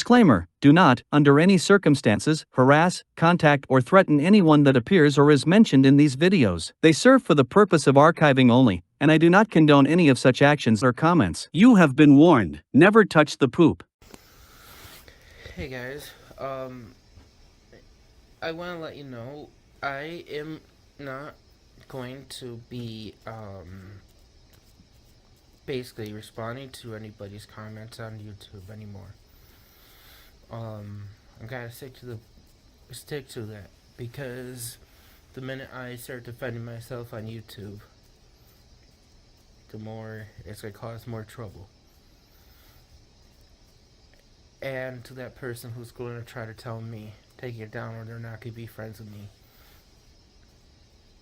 Disclaimer: do not, under any circumstances, harass, contact, or threaten anyone that appears or is mentioned in these videos. They serve for the purpose of archiving only, and I do not condone any of such actions or comments. You have been warned. Never touch the poop. Hey guys, I want to let you know I am not going to be basically responding to anybody's comments on YouTube anymore. I gotta stick to that because the minute I start defending myself on YouTube, the more it's gonna cause more trouble. And to that person who's going to try to tell me, take it down or they're not gonna be friends with me,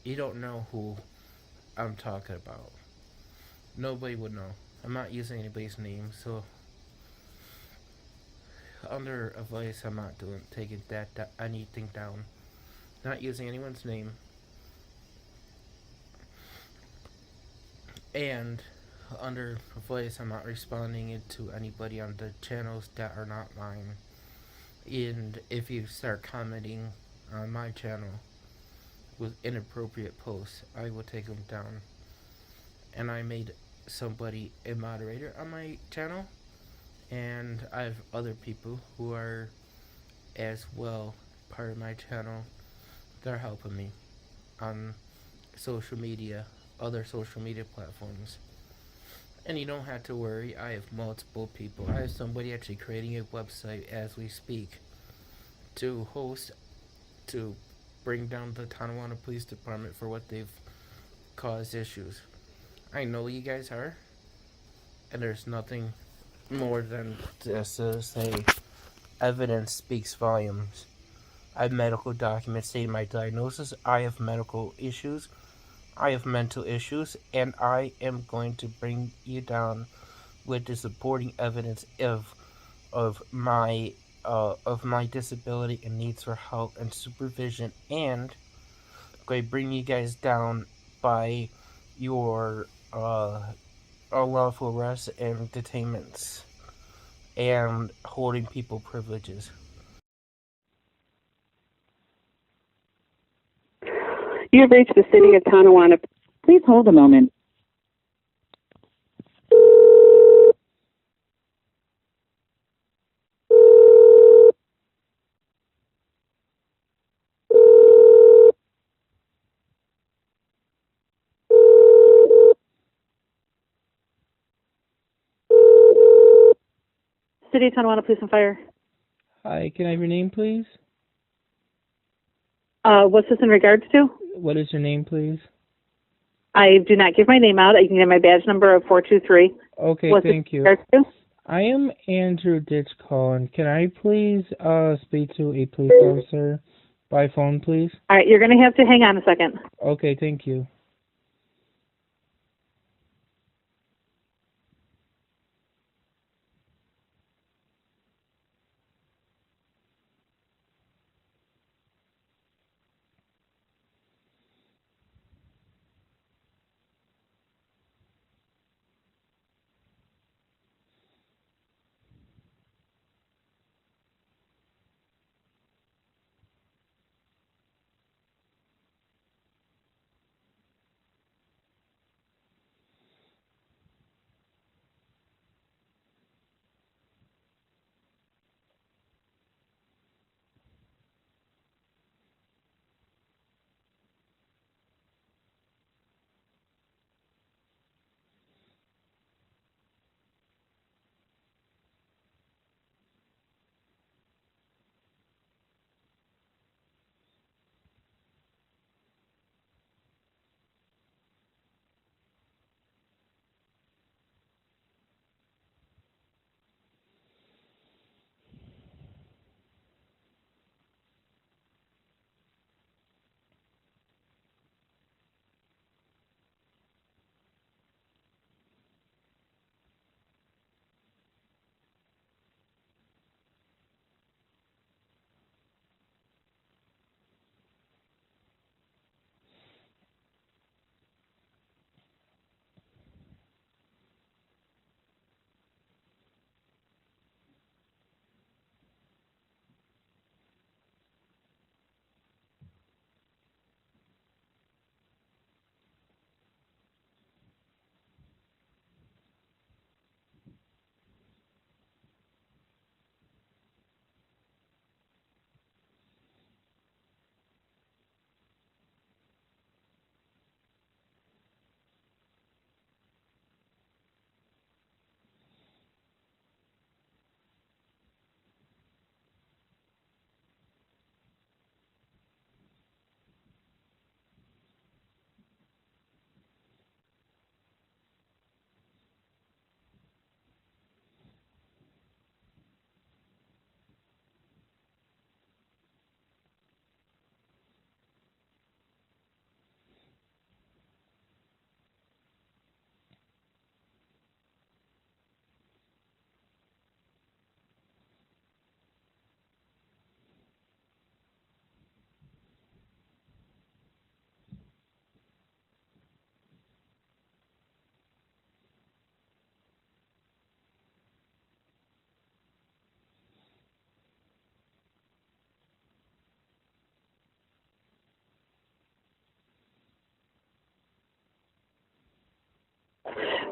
you don't know who I'm talking about. Nobody would know. I'm not using anybody's name, so under advice, I'm not taking anything down. Not using anyone's name. And under advice, I'm not responding to anybody on the channels that are not mine. And if you start commenting on my channel with inappropriate posts, I will take them down. And I made somebody a moderator on my channel, and I have other people who are as well part of my channel that are helping me on social media, other social media platforms. And you don't have to worry, I have multiple people. I have somebody actually creating a website as we speak to bring down the Tonawanda Police Department for what they've caused issues. I know you guys are, and there's nothing more than just to say evidence speaks volumes. I have medical documents stating my diagnosis. I have medical issues. I have mental issues, and I am going to bring you down with the supporting evidence of my disability and needs for help and supervision, and I'm going to bring you guys down by your unlawful arrests and detainments and holding people privileges. You have reached the city of Tonawanda. Please hold a moment. City of Tonawanda Police and Fire. Hi, can I have your name, please? What's this in regards to? What is your name, please? I do not give my name out. I can give my badge number of 423. Okay, What's thank you. To? I am Andrew Ditchcon. Can I please speak to a police officer by phone, please? All right, you're going to have to hang on a second. Okay, thank you.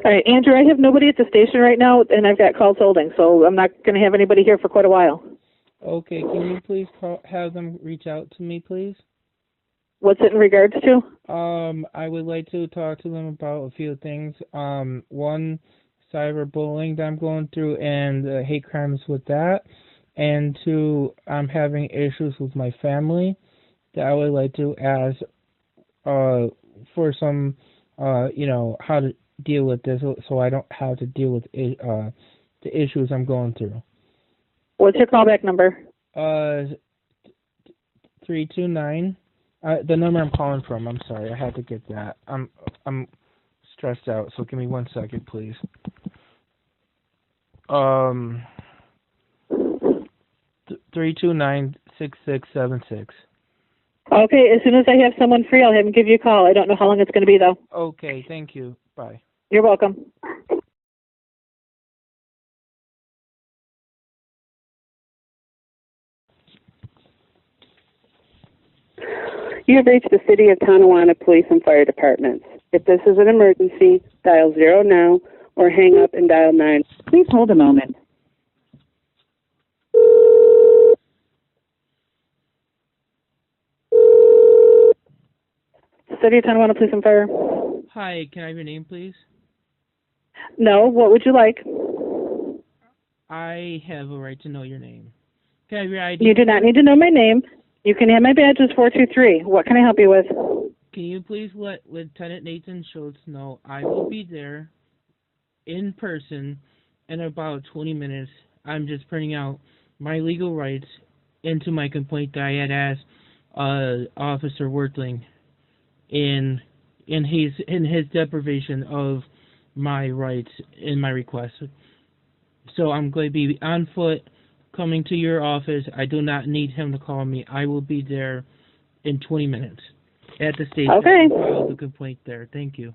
All right, Andrew, I have nobody at the station right now, and I've got calls holding, so I'm not going to have anybody here for quite a while. Okay, can you please have them reach out to me, please? What's it in regards to? I would like to talk to them about a few things. One, cyberbullying that I'm going through and hate crimes with that. And two, I'm having issues with my family that I would like to ask for some, how to deal with this so I don't have to deal with the issues I'm going through. What's your callback number? 329. The number I'm calling from. I'm sorry, I had to get that. I'm stressed out, so give me 1 second, please. 329-6676. Okay, as soon as I have someone free, I'll have them give you a call. I don't know how long it's going to be, though. Okay, thank you. Bye. You're welcome. You have reached the City of Tonawanda Police and Fire Departments. If this is an emergency, dial 0 now or hang up and dial 9. Please hold a moment. City of Tonawanda Police and Fire. Hi, can I have your name, please? No, what would you like? I have a right to know your name. Can I have your ID? You do not need to know my name. You can have my badges 423. What can I help you with? Can you please let Lieutenant Nathan Schultz know I will be there in person in about 20 minutes. I'm just printing out my legal rights into my complaint that I had asked Officer Wertling in his deprivation of my rights in my request. So I'm going to be on foot coming to your office. I do not need him to call me. I will be there in 20 minutes at the station. Okay. File the complaint there. Thank you.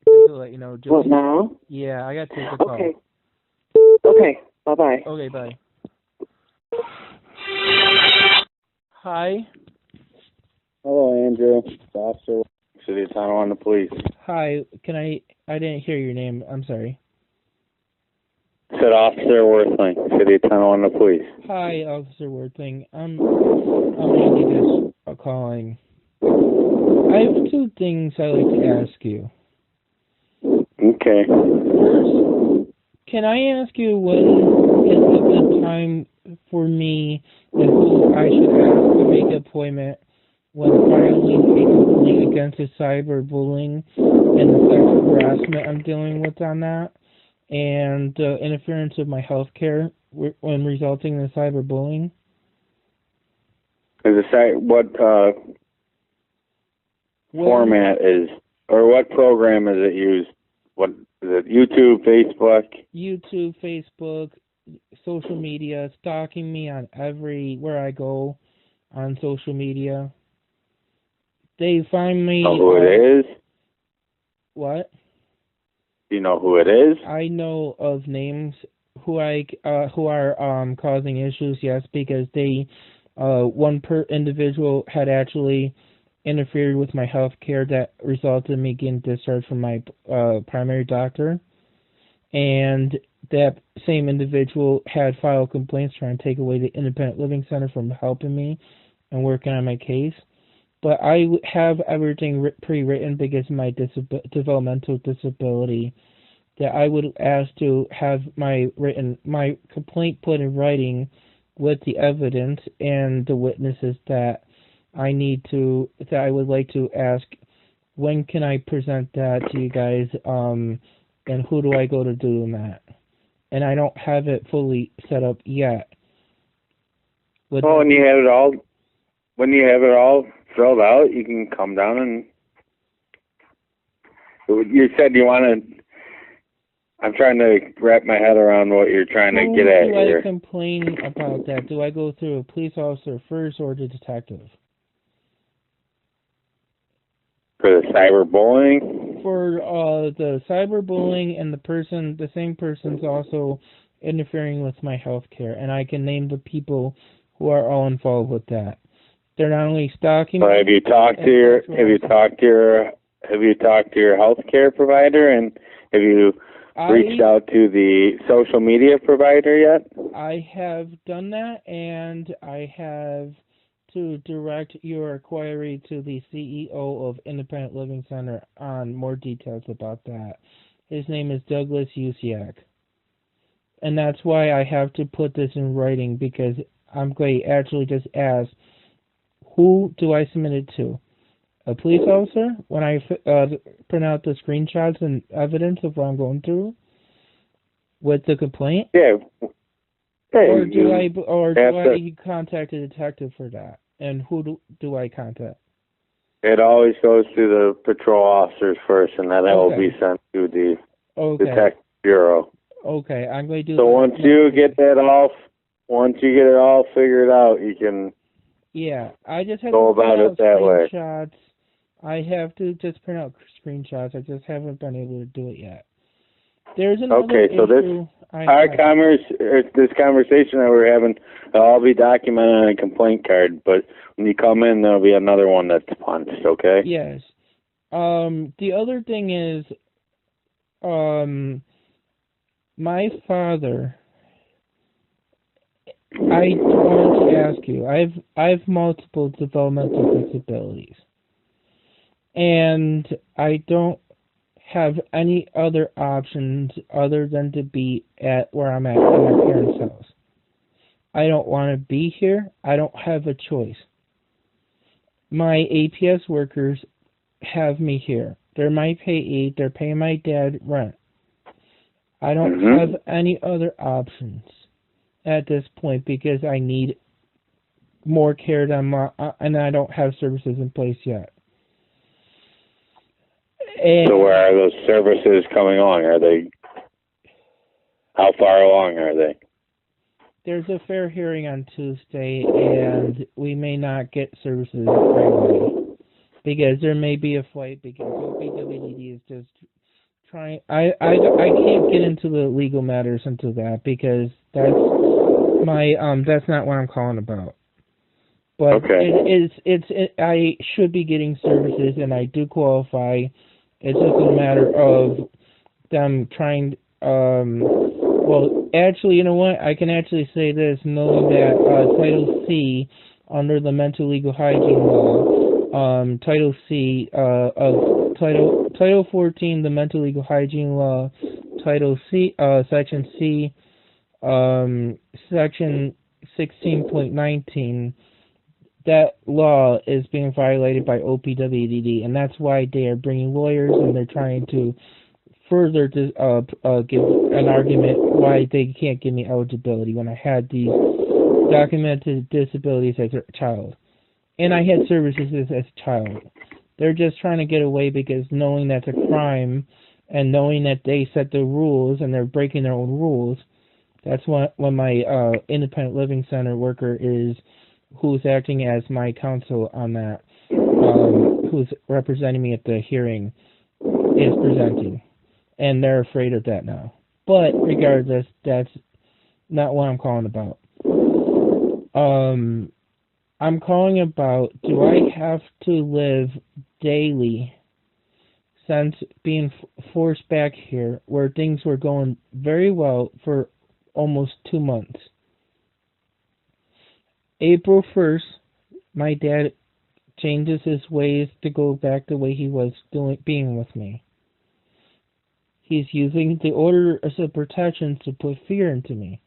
To let you know, just, What now? yeah, I got to take the call. Okay. Okay. Bye-bye. Okay, bye. Hi. Hello, Andrew. It's Officer, City of Tonawanda Police. Hi. I didn't hear your name. I'm sorry. Said Officer Worthling, City of Tonawanda Police. Hi, Officer Wertling. I'm Andy just calling. I have two things I'd like to ask you. Okay. First, can I ask you when is a good time for me and who I should ask to make an appointment when filing a complaint against the cyberbullying and the sexual harassment I'm dealing with on that, and interference of my health care when resulting in cyberbullying? Is the site what format is, or what program is it used? What is it? YouTube, Facebook? YouTube, Facebook, social media, stalking me on everywhere I go on social media. They find me. Know who it is? What? Do you know who it is? I know of names who are causing issues. Yes, because they one individual had actually interfered with my health care that resulted in me getting discharged from my primary doctor, and that same individual had filed complaints trying to take away the independent living center from helping me and working on my case. But I have everything pre-written because of my developmental disability, that I would ask to have my complaint put in writing with the evidence and the witnesses that I would like to ask, when can I present that to you guys, and who do I go to do that? And I don't have it fully set up yet. When you have it all filled out, you can come down and. You said you want to. I'm trying to wrap my head around what you're trying to get at here. Do I complain about that? Do I go through a police officer first or the detective? For the cyberbullying? For the cyberbullying, and the same person's also interfering with my health care, and I can name the people who are all involved with that. They're not only stalking. So have you talked to your healthcare provider, and have you reached out to the social media provider yet? I have done that, and I have to direct your inquiry to the CEO of Independent Living Center on more details about that. His name is Douglas Usiak. And that's why I have to put this in writing, because I'm going to actually just ask, who do I submit it to? A police officer when I print out the screenshots and evidence of what I'm going through with the complaint? Yeah. Or do I contact a detective for that? And who do I contact? It always goes to the patrol officers first, and then it will be sent to the detective bureau. Okay, I'm going to do. So once you get it all figured out, you can. Yeah, I just have go to print about out it that screenshots. way. I have to just print out screenshots. I just haven't been able to do it yet. There's another issue. This conversation that we're having, will all be documented on a complaint card. But when you come in, there'll be another one that's punched. Okay. Yes. The other thing is, my father. I want to ask you. I've multiple developmental disabilities, and I don't have any other options other than to be at where I'm at in my parents' house. I don't want to be here. I don't have a choice. My APS workers have me here. They're my payee. They're paying my dad rent. I don't have any other options at this point because I need more care than and I don't have services in place yet. And so where are those services coming along? How far along are they? There's a fair hearing on Tuesday, and we may not get services right away because there may be a fight because OPWDD is just trying. I can't get into the legal matters into that because that's not what I'm calling about. But I should be getting services, and I do qualify. It's just a matter of them trying. Well, actually, you know what? I can actually say this, knowing that Title C under the Mental Legal Hygiene Law, Title C of Title 14, the Mental Legal Hygiene Law, Title C, Section C, Section 16.19. That law is being violated by OPWDD, and that's why they are bringing lawyers and they're trying to further give an argument why they can't give me eligibility when I had these documented disabilities as a child. And I had services as a child. They're just trying to get away because knowing that's a crime and knowing that they set the rules and they're breaking their own rules, that's when my independent living center worker who's acting as my counsel on that, who's representing me at the hearing, is presenting. And they're afraid of that now. But regardless, that's not what I'm calling about. I'm calling about, do I have to live daily since being forced back here where things were going very well for almost 2 months? April 1st, my dad changes his ways to go back the way he was being with me. He's using the order of protection to put fear into me.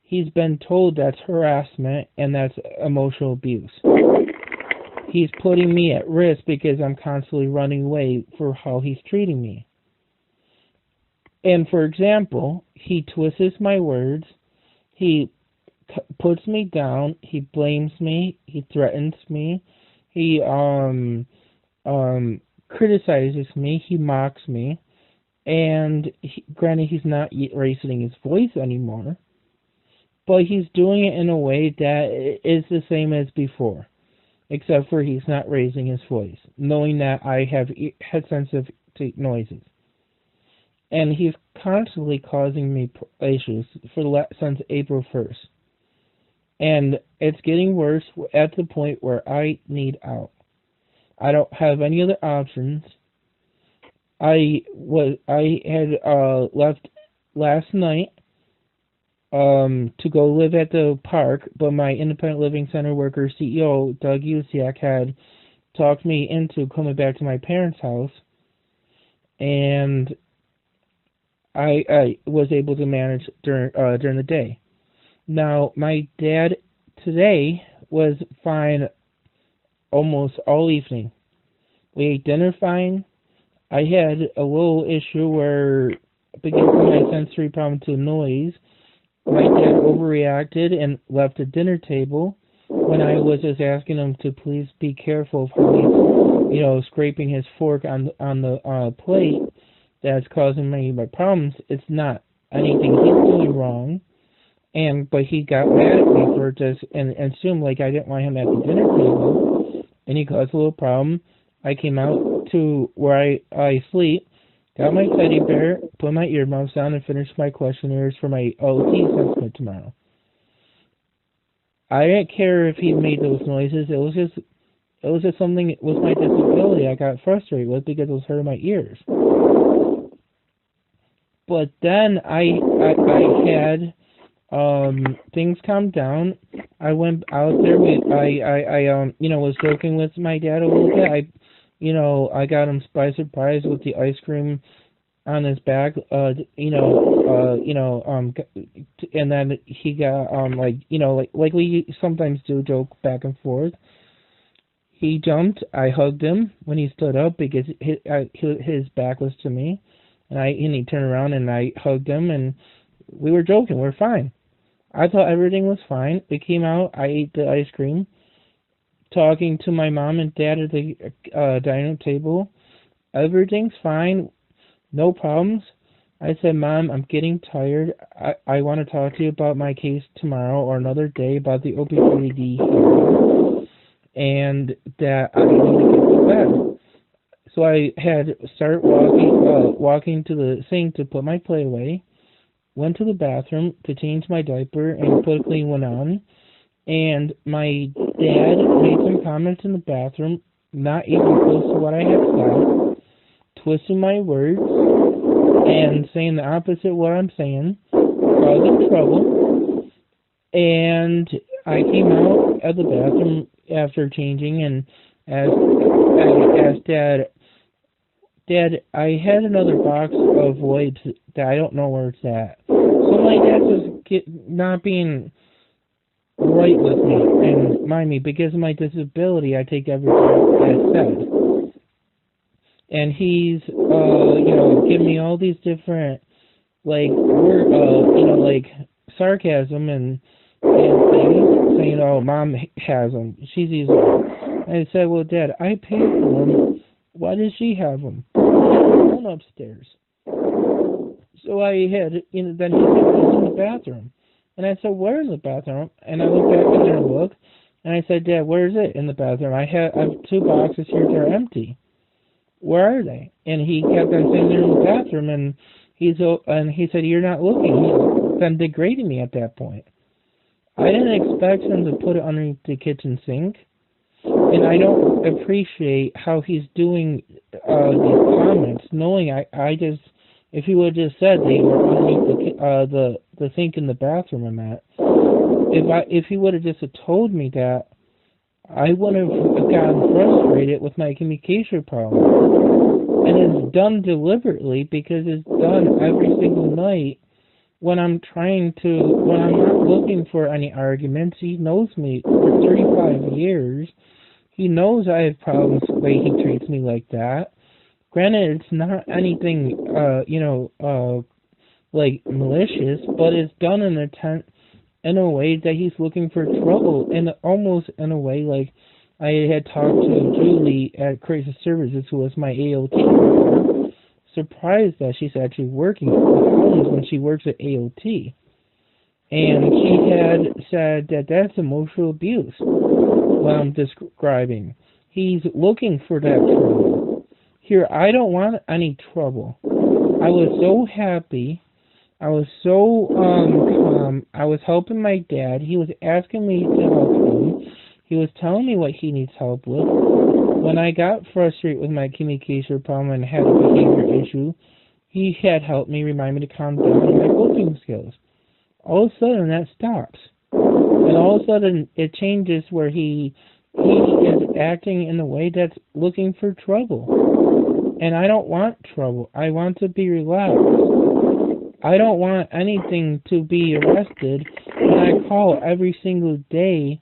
He's been told that's harassment and that's emotional abuse. He's putting me at risk because I'm constantly running away for how he's treating me. And for example, he twists my words. He puts me down. He blames me. He threatens me. He criticizes me. He mocks me. And granted, he's not raising his voice anymore, but he's doing it in a way that is the same as before, except for he's not raising his voice, knowing that I have head sensitive to noises. And he's constantly causing me issues since April 1st. And it's getting worse at the point where I need out. I don't have any other options. I had left last night to go live at the park, but my independent living center worker CEO, Doug Usiak, had talked me into coming back to my parents' house, and I was able to manage during the day. Now, my dad today was fine almost all evening. We ate dinner fine. I had a little issue where, because of my sensory problem to noise, my dad overreacted and left the dinner table when I was just asking him to please be careful of how he's, scraping his fork on the plate. That's causing my problems. It's not anything he's doing wrong. But he got mad at me for just and assumed like I didn't want him at the dinner table, and he caused a little problem. I came out to where I sleep, got my teddy bear, put my earmuffs on, and finished my questionnaires for my OT assessment tomorrow. I didn't care if he made those noises. It was just something with my disability I got frustrated with because it was hurting my ears. But then I had things calmed down. I went out there. I was joking with my dad a little bit. I got him by surprise with the ice cream on his back. And then he got like we sometimes do, joke back and forth. He jumped. I hugged him when he stood up because his back was to me, and he turned around and I hugged him, and we were joking. We're fine. I thought everything was fine. We came out. I ate the ice cream, talking to my mom and dad at the dining table. Everything's fine. No problems. I said, Mom, I'm getting tired. I want to talk to you about my case tomorrow or another day about the opioid hearing, and that I need to get to bed. So I had started walking to the sink to put my plate away. Went to the bathroom to change my diaper and put a clean one on. And my dad made some comments in the bathroom, not even close to what I had said, twisting my words and saying the opposite of what I'm saying, causing trouble. And I came out of the bathroom after changing and asked Dad, I had another box of wipes that I don't know where it's at. So my dad was not being right with me, and mind me, because of my disability, I take everything as said. And he's, giving me all these different, sarcasm and things, saying, oh, Mom has them. She's easy. I said, well, Dad, I paid for them. Why does she have them? Phone upstairs. So I had, then he said, it's in the bathroom. And I said, where's the bathroom? And I went back in there and looked, and I said, Dad, where's it in the bathroom? I have 2 boxes here that are empty. Where are they? And he kept on saying they're in the bathroom, and he said, you're not looking. He's been degrading me at that point. I didn't expect him to put it underneath the kitchen sink. And I don't appreciate how he's doing these comments, knowing I just, if he would have just said they were underneath the sink in the bathroom and that, if he would have just told me that, I wouldn't have gotten frustrated with my communication problem. And it's done deliberately because it's done every single night when I'm not looking for any arguments. He knows me for 35 years. He knows I have problems the way he treats me like that. Granted, it's not anything, malicious, but it's done in a way that he's looking for trouble, and almost in a way like I had talked to Julie at Crisis Services, who was my AOT, surprised that she's actually working with homes when she works at AOT. And she had said that that's emotional abuse, what I'm describing. He's looking for that trouble. Here, I don't want any trouble. I was so happy. I was so calm. I was helping my dad. He was asking me to help him. He was telling me what he needs help with. When I got frustrated with my communication problem and had a behavior issue, he had helped me, remind me to calm down on my coping skills. All of a sudden, that stops. And all of a sudden, it changes where he is acting in a way that's looking for trouble. And I don't want trouble. I want to be relaxed. I don't want anything to be arrested when I call every single day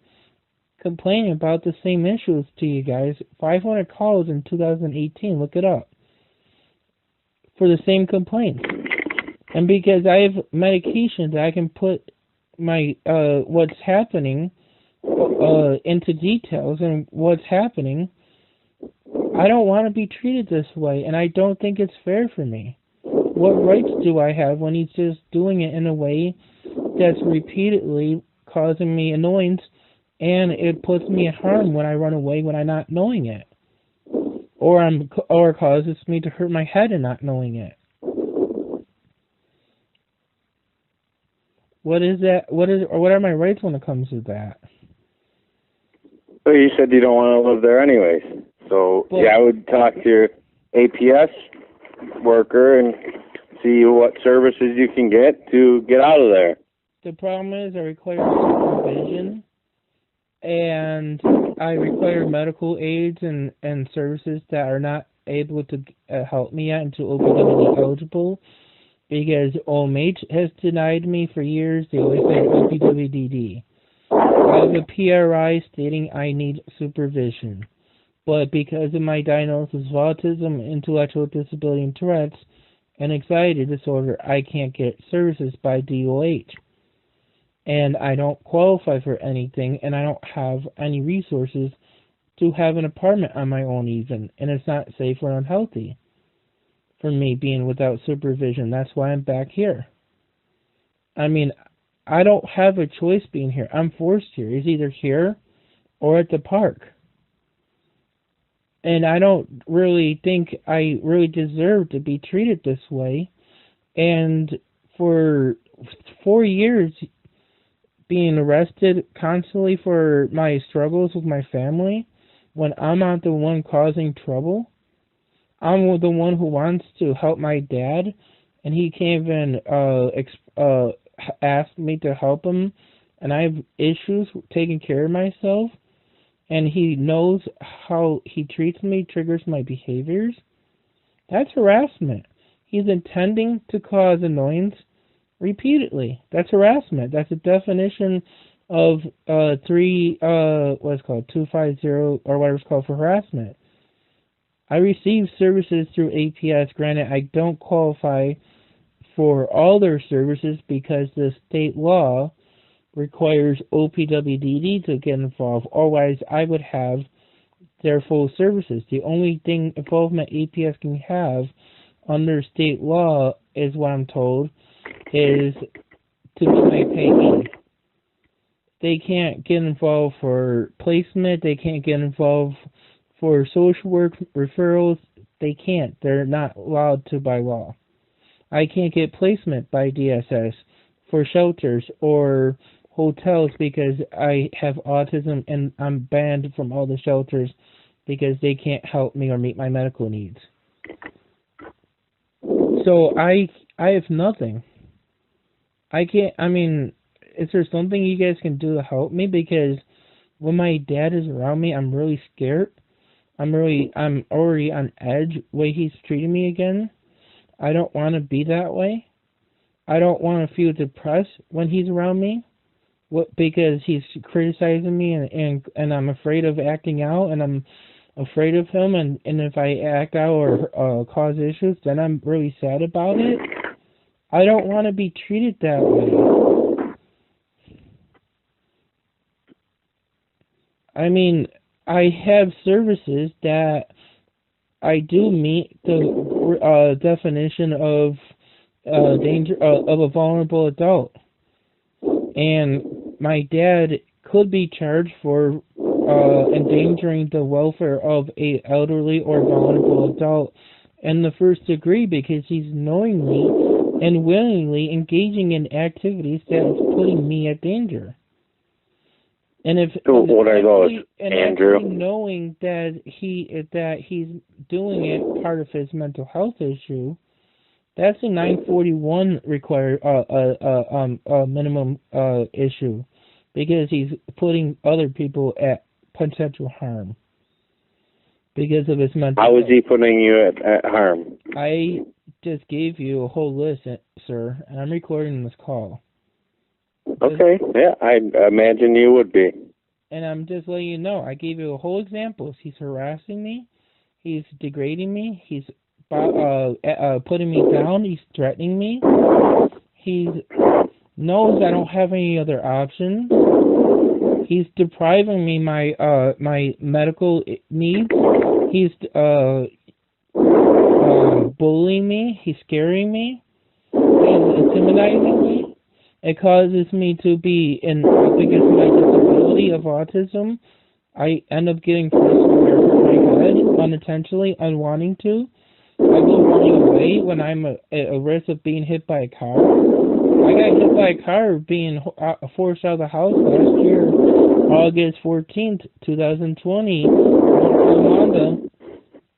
complaining about the same issues to you guys. 500 calls in 2018, look it up, for the same complaints. And because I have medication that I can put my what's happening into details and what's happening, I don't want to be treated this way, and I don't think it's fair for me. What rights do I have when he's just doing it in a way that's repeatedly causing me annoyance, and it puts me at harm when I run away when I'm not knowing it, or causes me to hurt my head and not knowing it? What is that? What are my rights when it comes to that? Well, you said you don't want to live there anyways. So, I would talk to your APS worker and see what services you can get to get out of there. The problem is I require supervision, and I require medical aids and services that are not able to help me out into OPWD eligible, because OMH has denied me for years. They always say OPWDD. I have a PRI stating I need supervision, but because of my diagnosis of autism, intellectual disability, and Tourette's, and anxiety disorder, I can't get services by DOH. And I don't qualify for anything, and I don't have any resources to have an apartment on my own even, and it's not safe or unhealthy for me being without supervision. That's why I'm back here. I mean, I don't have a choice being here. I'm forced here. It's either here or at the park. And I don't really think I really deserve to be treated this way. And for 4 years being arrested constantly for my struggles with my family, when I'm not the one causing trouble, I'm the one who wants to help my dad, and he can't even ask me to help him, and I have issues taking care of myself, and he knows how he treats me triggers my behaviors. That's harassment. He's intending to cause annoyance repeatedly. That's harassment. That's a definition of 250, or whatever it's called, for harassment. I receive services through APS. Granted, I don't qualify for all their services because the state law requires OPWDD to get involved. Otherwise, I would have their full services. The only thing involvement APS can have under state law is, what I'm told, is to be my payee. They can't get involved for placement. They can't get involved for social work referrals. They can't. They're not allowed to by law. I can't get placement by DSS for shelters or hotels because I have autism and I'm banned from all the shelters because they can't help me or meet my medical needs. So I have nothing. I can't, I mean, is there something you guys can do to help me? Because when my dad is around me, I'm really scared. I'm already on edge the way he's treating me again. I don't want to be that way. I don't want to feel depressed when he's around me, because he's criticizing me, and I'm afraid of acting out, and I'm afraid of him, and if I act out or cause issues, then I'm really sad about it. I don't want to be treated that way. I mean, I have services that I do meet the definition of danger of a vulnerable adult, and my dad could be charged for endangering the welfare of a elderly or vulnerable adult in the first degree because he's knowingly and willingly engaging in activities that is putting me at danger. And if So what are those, Andrew? actually knowing that he's doing it part of his mental health issue, that's a 941 required minimum issue, because he's putting other people at potential harm because of his mental How health. is he putting you at harm? I just gave you a whole list, sir, and I'm recording this call. Okay, yeah, I imagine you would be. And I'm just letting you know, I gave you a whole example. He's harassing me. He's degrading me. He's putting me down. He's threatening me. He knows I don't have any other options. He's depriving me my medical needs. He's bullying me. He's scaring me. He's intimidating me. It causes me to be in, because of my disability of autism, I end up getting frustrated or hurt my head unintentionally, unwanting to. I go running away when I'm at a risk of being hit by a car. I got hit by a car being forced out of the house last year, August 14th, 2020, Tonawanda.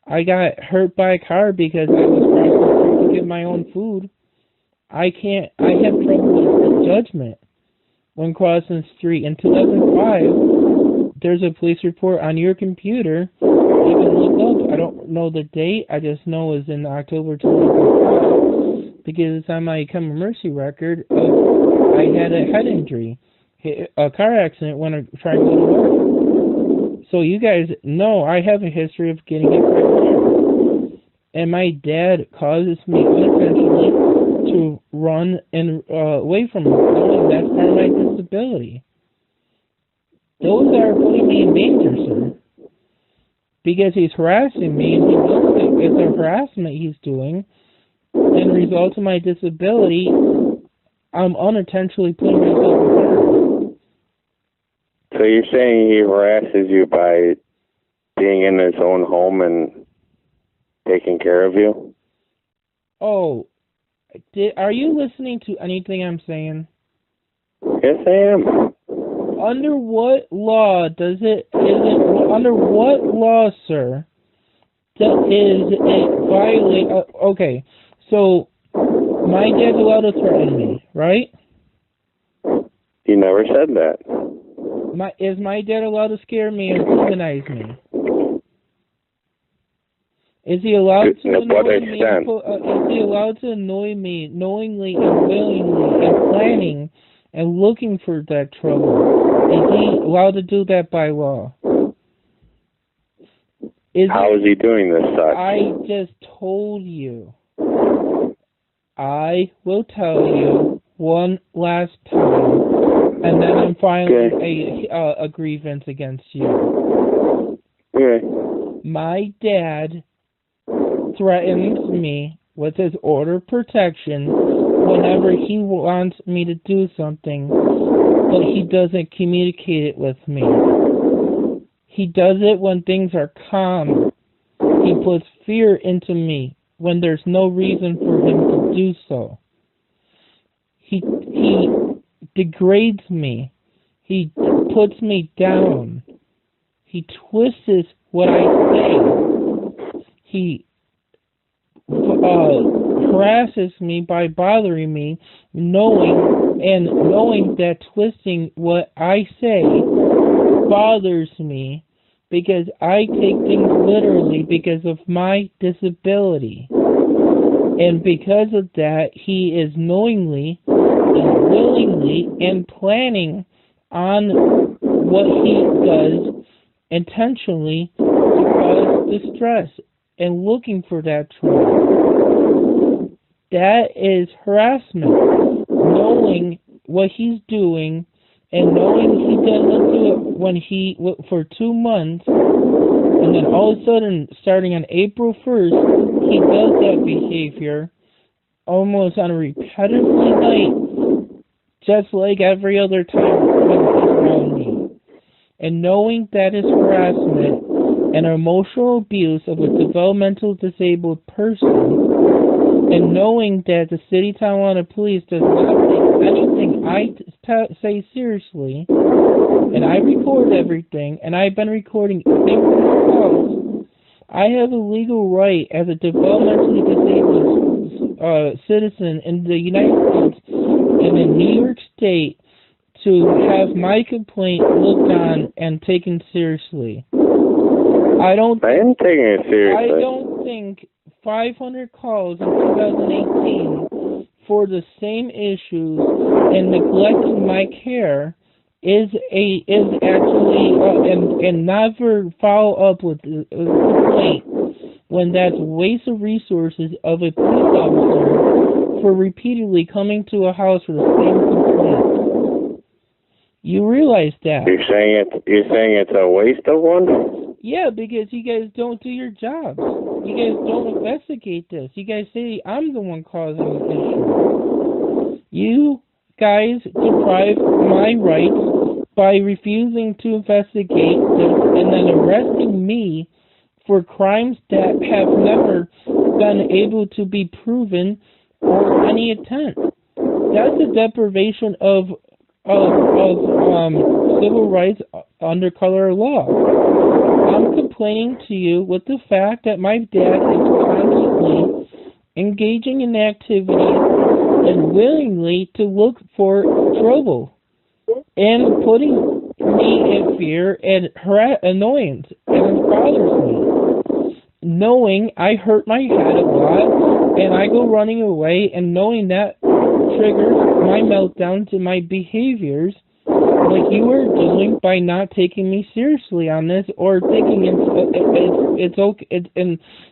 I got hurt by a car because I was crossing the street to get my own food. I have trouble with judgment when crossing the street. In 2005, there's a police report on your computer. You can look up. I don't know the date. I just know it's in October 2005 because it's on my Come Mercy record. I had a head injury, a car accident when I tried to go to work. So you guys know I have a history of getting hit by cars. And my dad causes me unintentionally to run away from him, knowing that's part of my disability. Those are putting me in danger, sir. Because he's harassing me, and he knows that it's a harassment he's doing, and a result of my disability, I'm unintentionally putting myself in harm. So you're saying he harasses you by being in his own home and taking care of you? Oh, are you listening to anything I'm saying? Yes, I am. Under what law under what law, sir, is it violate? Okay, so my dad's allowed to threaten me, right? You never said that. Is my dad allowed to scare me and demonize me? Is he allowed to annoy me? Is he allowed to annoy me knowingly and willingly and planning and looking for that trouble? Is he allowed to do that by law? How is he doing this, such? I just told you. I will tell you one last time, and then I'm filing a grievance against you. Okay. My dad threatens me with his order of protection whenever he wants me to do something, but he doesn't communicate it with me. He does it when things are calm. He puts fear into me when there's no reason for him to do so. He degrades me. He puts me down. He twists what I say. He harasses me by bothering me, knowing that twisting what I say bothers me because I take things literally because of my disability. And because of that, he is knowingly and willingly and planning on what he does intentionally to cause distress and looking for that trouble. That is harassment. Knowing what he's doing and knowing he doesn't do it for 2 months, and then all of a sudden, starting on April 1st, he does that behavior almost on a repetitive night, just like every other time when he's around me. And knowing that is harassment and emotional abuse of a developmental disabled person, and knowing that the City Tonawanda Police does not take anything I say seriously, and I record everything, and I've been recording every calls, I have a legal right as a developmentally disabled citizen in the United States and in New York State to have my complaint looked on and taken seriously. I am taking it seriously. I don't think 500 calls in 2018 for the same issues and neglecting my care is actually and never follow up with a complaint when that's a waste of resources of a police officer for repeatedly coming to a house for the same complaint. You realize that? You're saying it's a waste of one? Yeah, because you guys don't do your jobs. You guys don't investigate this. You guys say I'm the one causing the issue. You guys deprive my rights by refusing to investigate this and then arresting me for crimes that have never been able to be proven or any attempt. That's a deprivation of civil rights under color of law. I'm complaining to you with the fact that my dad is constantly engaging in activities and willingly to look for trouble and putting me in fear and annoyance, and it bothers me. Knowing I hurt my head a lot and I go running away, and knowing that triggers my meltdowns and my behaviors like you are doing by not taking me seriously on this, or thinking it's okay,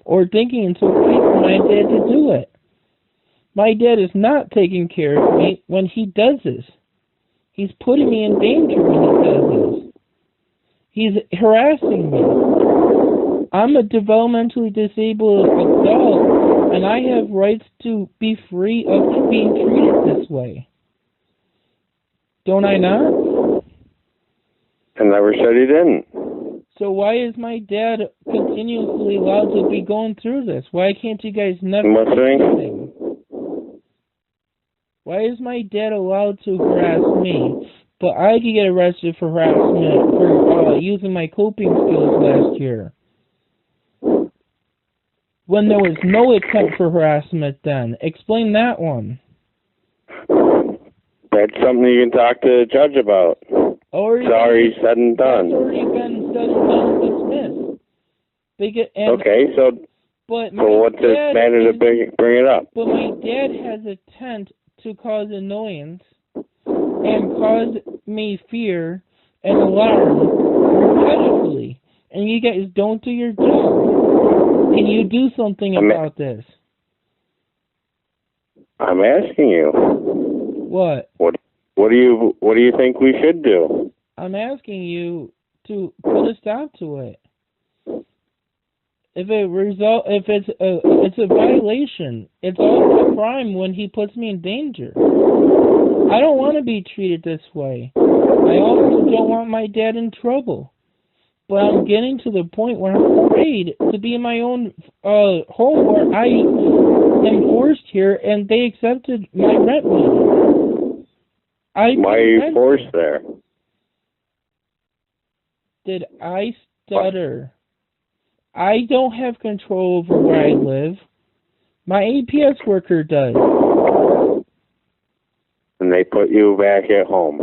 or thinking it's okay for my dad to do it. My dad is not taking care of me when he does this. He's putting me in danger when he does this. He's harassing me. I'm a developmentally disabled adult, and I have rights to be free of being treated this way. Don't I not? I never said he didn't. So why is my dad continuously allowed to be going through this? Why can't you guys never do anything? Why is my dad allowed to harass me, but I could get arrested for harassment for using my coping skills last year? When there was no attempt for harassment then. Explain that one. That's something you can talk to the judge about. Sorry, said and done. It's already been said and done and dismissed. Okay, so what's the matter to bring it up? But my dad has a intent to cause annoyance and cause me fear and alarm repetitively. And you guys don't do your job. Can you do something about this? I'm asking you. What? What do you think we should do? I'm asking you to put a stop to it. If it's a violation, it's also a crime when he puts me in danger. I don't want to be treated this way. I also don't want my dad in trouble. But I'm getting to the point where I'm afraid to be in my own home where I am forced here, and they accepted my rent money. Why are you forced there? Did I stutter? I don't have control over where I live. My APS worker does. And they put you back at home.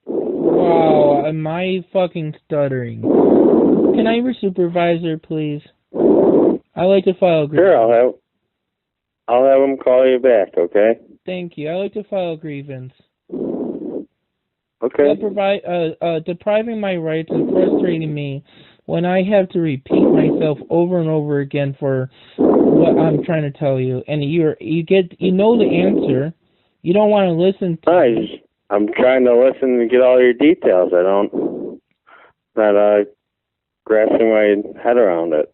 Wow, am I fucking stuttering? Can I have your supervisor, please? I like to file a grievance. Sure, I'll have him call you back, okay? Thank you. I like to file a grievance. Okay. Depriving my rights and frustrating me when I have to repeat myself over and over again for what I'm trying to tell you, and you know the answer. You don't want to listen to I'm trying to listen and get all your details. Not grasping my head around it.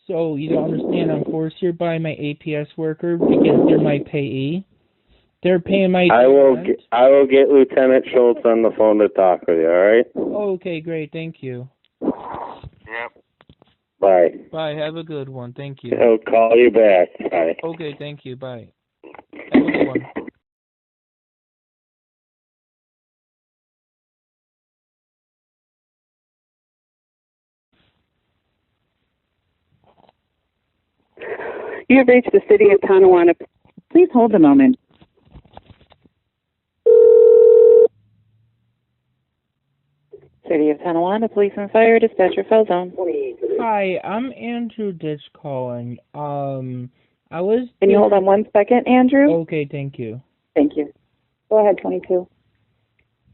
So you don't understand I'm forced here by my APS worker because they're my payee? They're paying my I will get Lieutenant Schultz on the phone to talk with you, all right? Okay, great. Thank you. Yep. Bye. Bye. Have a good one. Thank you. I'll call you back. Bye. Okay. Thank you. Bye. Have a good one. You have reached the city of Tonawanda. Please hold a moment. City of Tonawanda Police and Fire Dispatcher Cell Zone. Hi, I'm Andrew Ditch calling. I was. Can you hold on 1 second, Andrew? Okay, thank you. Thank you. Go ahead, 22.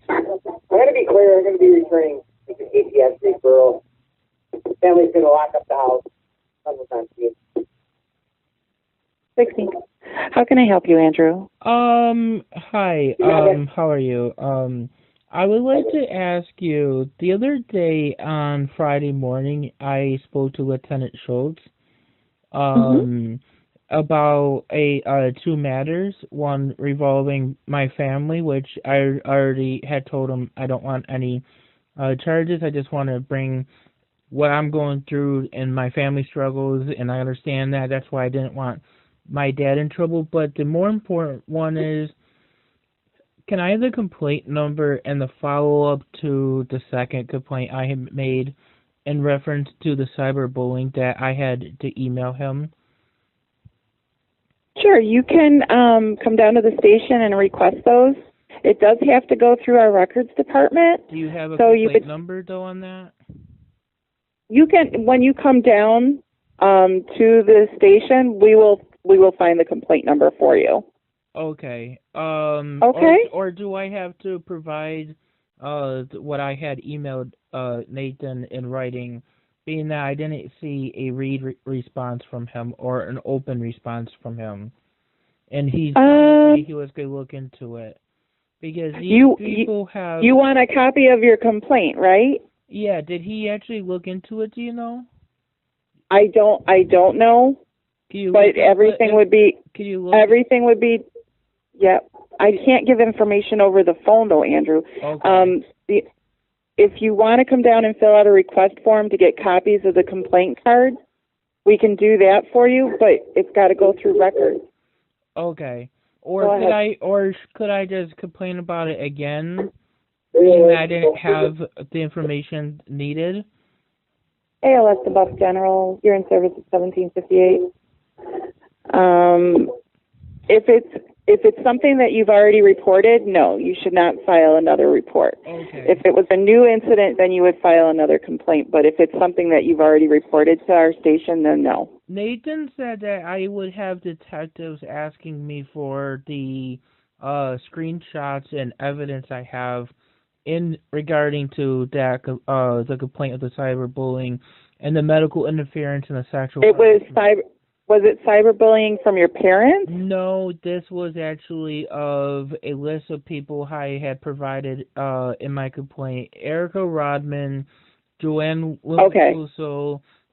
I'm going to be clear. I'm going to be returning to the APS referral. Family's going to lock up the house. Sometime soon. 16. How can I help you, Andrew? Hi. How are you? I would like to ask you, the other day on Friday morning, I spoke to Lieutenant Schultz, about two matters, one revolving my family, which I already had told him I don't want any charges. I just want to bring what I'm going through and my family struggles, and I understand that. That's why I didn't want my dad in trouble. But the more important one is, can I have the complaint number and the follow-up to the second complaint I had made in reference to the cyberbullying that I had to email him? Sure, you can come down to the station and request those. It does have to go through our records department. Do you have a so complaint number, though, on that? You can, when you come down to the station, we will find the complaint number for you. Okay. Okay. Or do I have to provide what I had emailed Nathan in writing, being that I didn't see a response from him or an open response from him, and he was going to look into it, because people have. You want a copy of your complaint, right? Yeah. Did he actually look into it? Do you know? I don't know. But everything would be. Can you look? Everything would be. Yeah, I can't give information over the phone, though, Andrew. Okay. If you want to come down and fill out a request form to get copies of the complaint cards, we can do that for you, but it's got to go through records. Okay. Could I just complain about it again, being that I didn't have the information needed? ALS to Buff General, you're in service at 1758. If it's something that you've already reported, no, you should not file another report. Okay. If it was a new incident, then you would file another complaint. But if it's something that you've already reported to our station, then no. Nathan said that I would have detectives asking me for the screenshots and evidence I have in regarding to that the complaint of the cyberbullying and the medical interference and the sexual. Was it cyberbullying from your parents? No, this was actually of a list of people I had provided in my complaint. Erica Rodman, Joanne Wilson,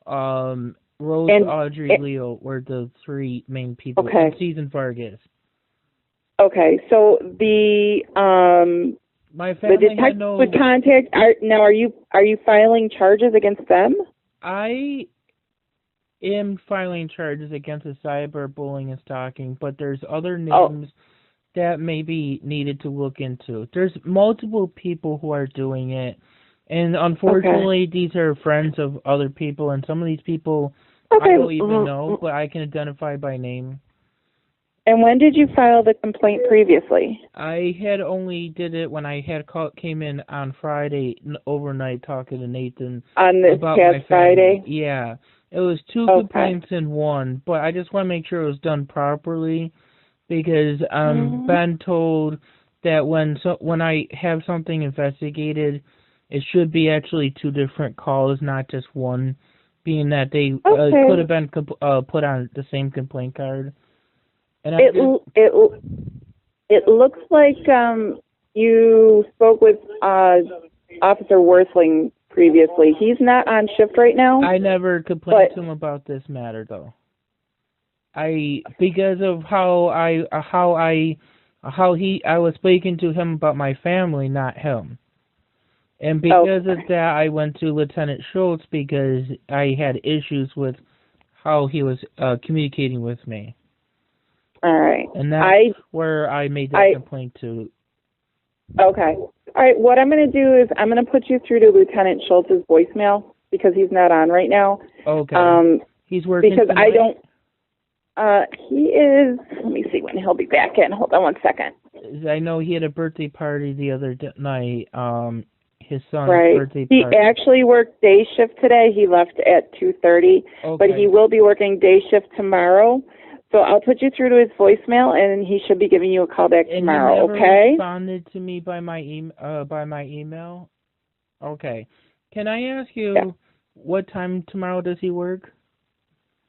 Rose Audrey Leo were the three main people. Okay. And Susan Vargas. Okay, so my family the detective would contact. Are you filing charges against them? I am filing charges against the cyberbullying and stalking, but there's other names that may be needed to look into. There's multiple people who are doing it, and unfortunately, these are friends of other people, and some of these people I don't even know, but I can identify by name. And when did you file the complaint previously? I had only did it when I had came in on Friday overnight talking to Nathan on this about past my family. Friday. Yeah. It was two complaints in one, but I just want to make sure it was done properly, because been told that when I have something investigated, it should be actually two different calls, not just one, being that they could have been put on the same complaint card. And it looks like you spoke with Officer Worthling previously. He's not on shift right now. I never complained to him about this matter, though. Because of how I was speaking to him about my family, not him. And because of that, I went to Lieutenant Schultz because I had issues with how he was communicating with me. All right. And that's where I made that complaint to. Okay. All right, what I'm going to do is I'm going to put you through to Lieutenant Schultz's voicemail because he's not on right now. Okay. He's working because tonight? I don't. He is. Let me see when he'll be back in. Hold on one second. I know he had a birthday party the other night. His son's birthday He party. actually worked day shift today. He left at 2:30, but he will be working day shift tomorrow. So I'll put you through to his voicemail, and he should be giving you a call back tomorrow. And he never okay? responded to me by my email. Okay. Can I ask you what time tomorrow does he work?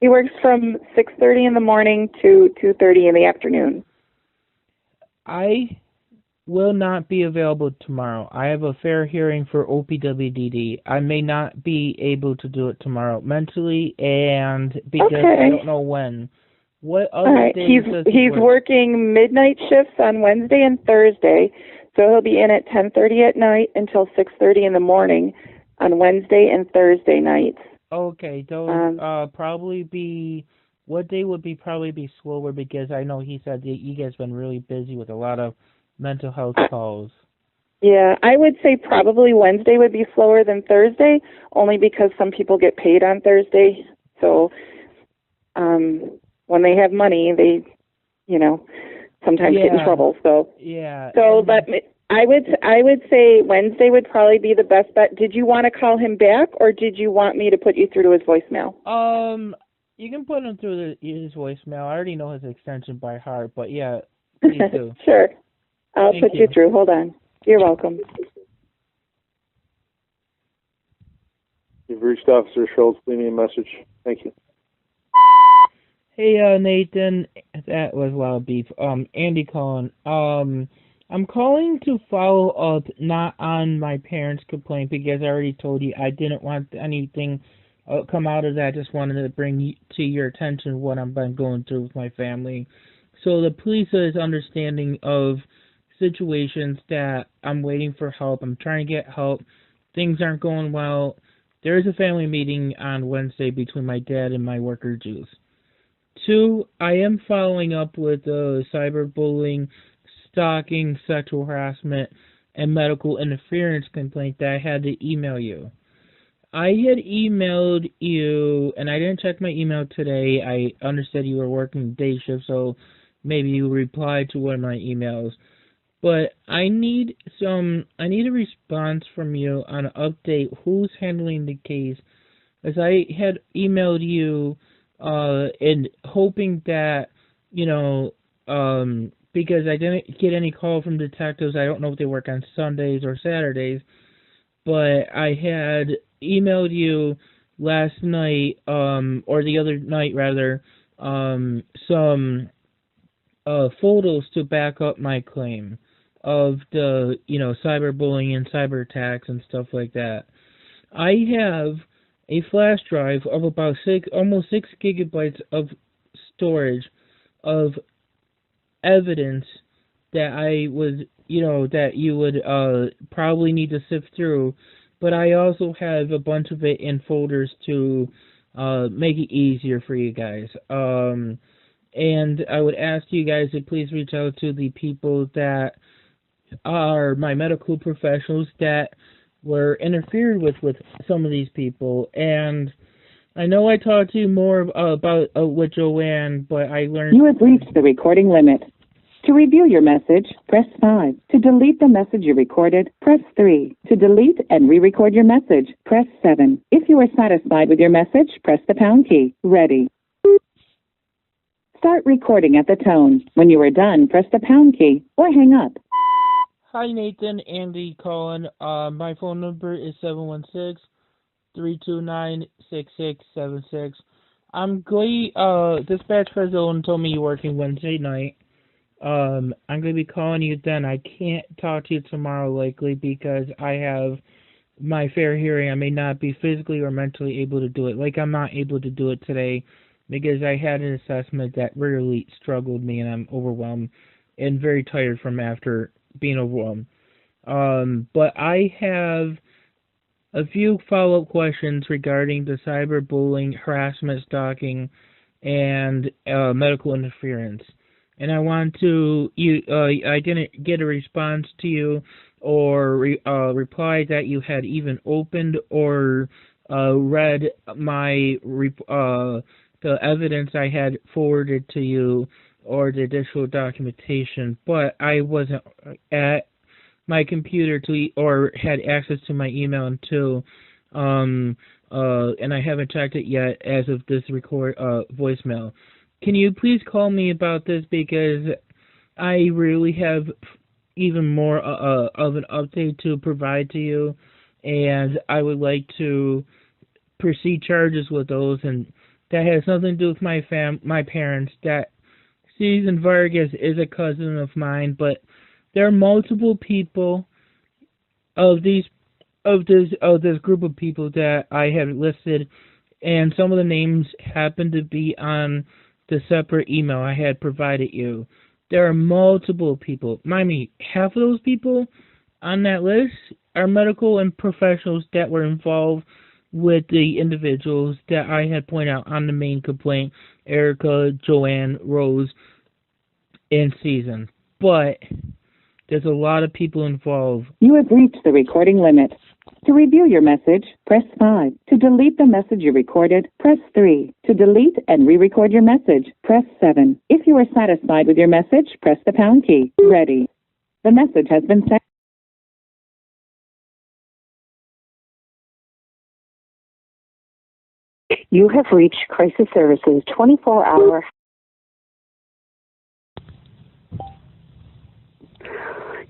He works from 6:30 in the morning to 2:30 in the afternoon. I will not be available tomorrow. I have a fair hearing for OPWDD. I may not be able to do it tomorrow mentally, and because I don't know when. What other days does he He's working midnight shifts on Wednesday and Thursday, so he'll be in at 10:30 at night until 6:30 in the morning on Wednesday and Thursday nights. Okay, those probably be. What day would probably be slower because I know he said that you guys been really busy with a lot of mental health calls. Yeah, I would say probably Wednesday would be slower than Thursday, only because some people get paid on Thursday. So when they have money, they, sometimes get in trouble. So but I would say Wednesday would probably be the best bet. Did you want to call him back, or did you want me to put you through to his voicemail? You can put him through his voicemail. I already know his extension by heart, but yeah, please do. Sure. I'll put you through. Hold on. You're welcome. You've reached Officer Schultz. Leave me a message. Thank you. Hey, Nathan. That was loud beef. Andy calling. I'm calling to follow up, not on my parents' complaint, because I already told you I didn't want anything come out of that. I just wanted to bring to your attention what I've been going through with my family. So the police is understanding of situations that I'm waiting for help. I'm trying to get help. Things aren't going well. There is a family meeting on Wednesday between my dad and my worker Jews. 2, I am following up with cyberbullying, stalking, sexual harassment, and medical interference complaint that I had to email you. I had emailed you, and I didn't check my email today. I understood you were working day shift, so maybe you replied to one of my emails. But I need a response from you on an update. Who's handling the case? As I had emailed you, and hoping that, because I didn't get any call from detectives. I don't know if they work on Sundays or Saturdays, but I had emailed you last night, or the other night rather, some photos to back up my claim of the, cyberbullying and cyber attacks and stuff like that. I have a flash drive of about almost 6 gigabytes of storage of evidence that I would, that you would probably need to sift through, but I also have a bunch of it in folders to make it easier for you guys. And I would ask you guys to please reach out to the people that are my medical professionals that were interfered with some of these people. And I know I talked to you more about with Joanne, but I learned... You have reached the recording limit. To review your message, press 5. To delete the message you recorded, press 3. To delete and re-record your message, press 7. If you are satisfied with your message, press the pound key. Ready. Start recording at the tone. When you are done, press the pound key or hang up. Hi, Nathan. Andy calling. My phone number is 716-329-6676. I'm going, dispatch president told me you're working Wednesday night. I'm going to be calling you then. I can't talk to you tomorrow likely because I have my fair hearing. I may not be physically or mentally able to do it. Like I'm not able to do it today because I had an assessment that really struggled me and I'm overwhelmed and very tired from after being overwhelmed. But I have a few follow-up questions regarding the cyberbullying, harassment, stalking, and medical interference. And I want to I didn't get a response to you or reply that you had even opened or read my the evidence I had forwarded to you or the additional documentation, but I wasn't at my computer to or had access to my email until and I haven't checked it yet as of this voicemail. Can you please call me about this, because I really have even more of an update to provide to you, and I would like to proceed charges with those, and that has nothing to do with my parents. That Susan Vargas is a cousin of mine, but there are multiple people of this group of people that I have listed, and some of the names happen to be on the separate email I had provided you. There are multiple people. Mind me, half of those people on that list are medical and professionals that were involved with the individuals that I had pointed out on the main complaint: Erica, Joanne, Rose, and Susan. But there's a lot of people involved. You have reached the recording limit. To review your message, press 5. To delete the message you recorded, press 3. To delete and re-record your message, press 7. If you are satisfied with your message, press the pound key. Ready. The message has been sent. You have reached Crisis Services 24-hour.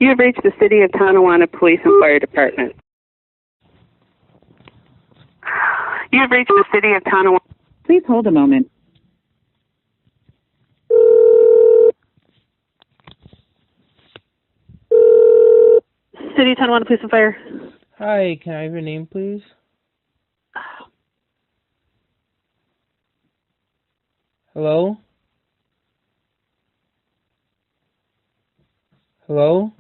You have reached the City of Tonawanda Police and Fire Department. You have reached the City of Tonawanda. Please hold a moment. City of Tonawanda Police and Fire. Hi, can I have your name, please? Hello? Hello?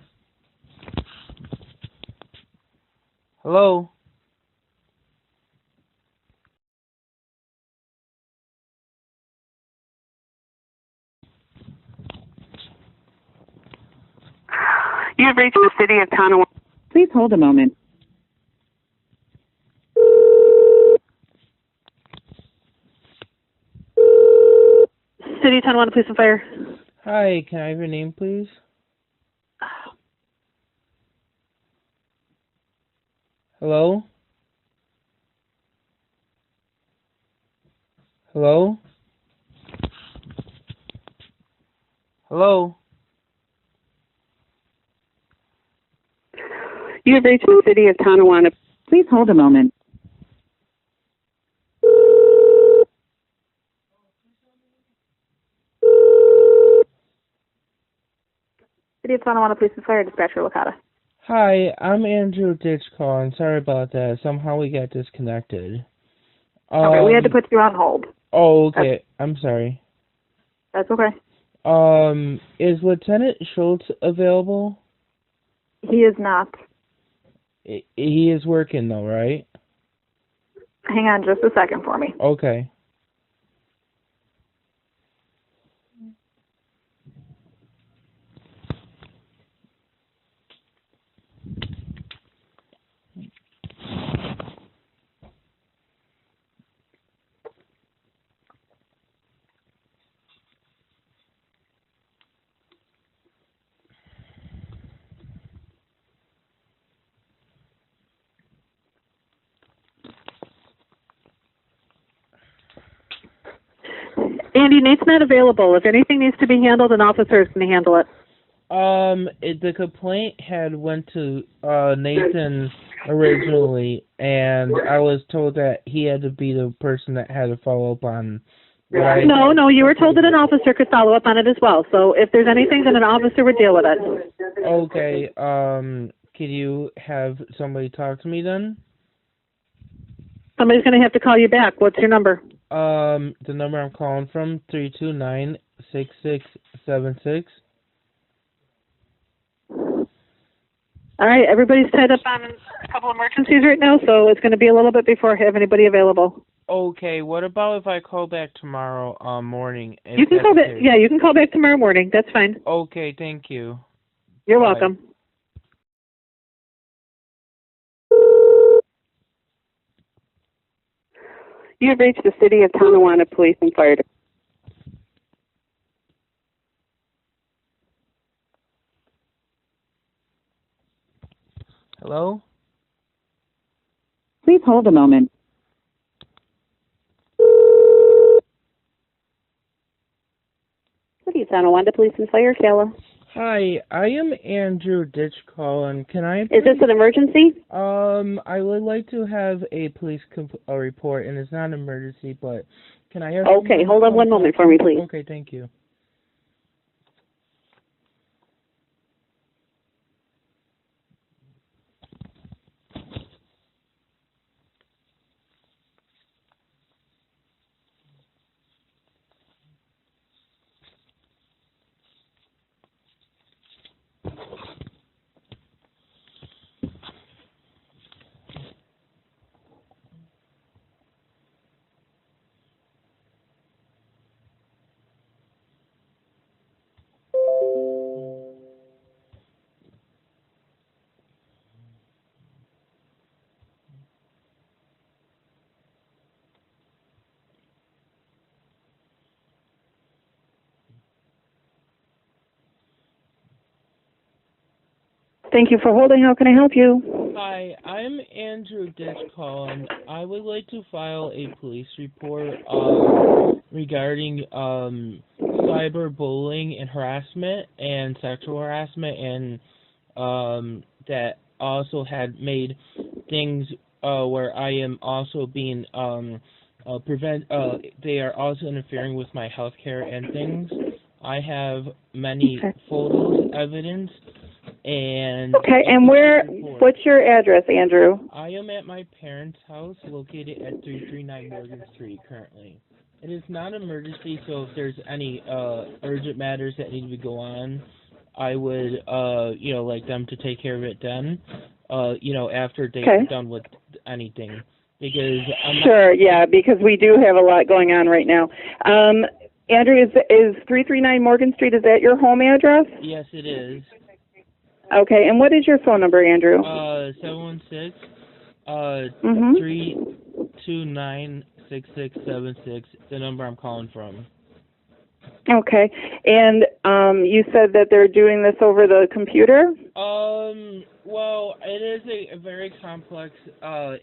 Hello? You have reached the City of Tonawanda. Please hold a moment. City of Tonawanda Police and Fire. Hi, can I have your name, please? Hello? Hello? Hello? You have reached the City of Tonawanda. Please hold a moment. City of Tonawanda Police and Fire, dispatcher Wakata. Hi, I'm Andrew Ditchcall, and sorry about that. Somehow we got disconnected. Okay, we had to put you on hold. Oh, okay. I'm sorry. That's okay. Is Lieutenant Schultz available? He is not. He is working though, right? Hang on just a second for me. Okay. Andy, Nate's not available. If anything needs to be handled, an officer is going to handle it. The complaint had went to Nathan originally, and I was told that he had to be the person that had to follow up on. No, you were told that an officer could follow up on it as well. So if there's anything, then an officer would deal with it. Okay. Could you have somebody talk to me then? Somebody's going to have to call you back. What's your number? The number I'm calling from, 329-6676. All right, everybody's tied up on a couple emergencies right now, so it's going to be a little bit before I have anybody available. Okay, what about if I call back tomorrow morning? You can call back. Yeah, you can call back tomorrow morning. That's fine. Okay, thank you. You're Bye. welcome. You have reached the City of Tonawanda Police and Fire Department. Hello? Please hold a moment. City of Tonawanda Police and Fire, Kayla. Hi, I am Andrew Ditchcall, can I... Is this an emergency? I would like to have a police report, and it's not an emergency, but can I have... Okay, hold on one moment for me, please. Okay, thank you. Thank you for holding. How can I help you? Hi, I'm Andrew Ditchcall, and I would like to file a police report regarding cyberbullying and harassment and sexual harassment, and that also had made things where I am also being they are also interfering with my health care and things. I have many photos, evidence, and... Okay, and what's your address, Andrew? I am at my parents' house located at 339 Morgan Street currently. It is not an emergency, so if there's any urgent matters that need to go on, I would, like them to take care of it then, after they're done with anything. Because Sure, yeah, because we do have a lot going on right now. Andrew, is 339 Morgan Street, is that your home address? Yes, it is. Okay, and what is your phone number, Andrew? 716 329 6676, the number I'm calling from. Okay, and you said that they're doing this over the computer? Well, it is a very complex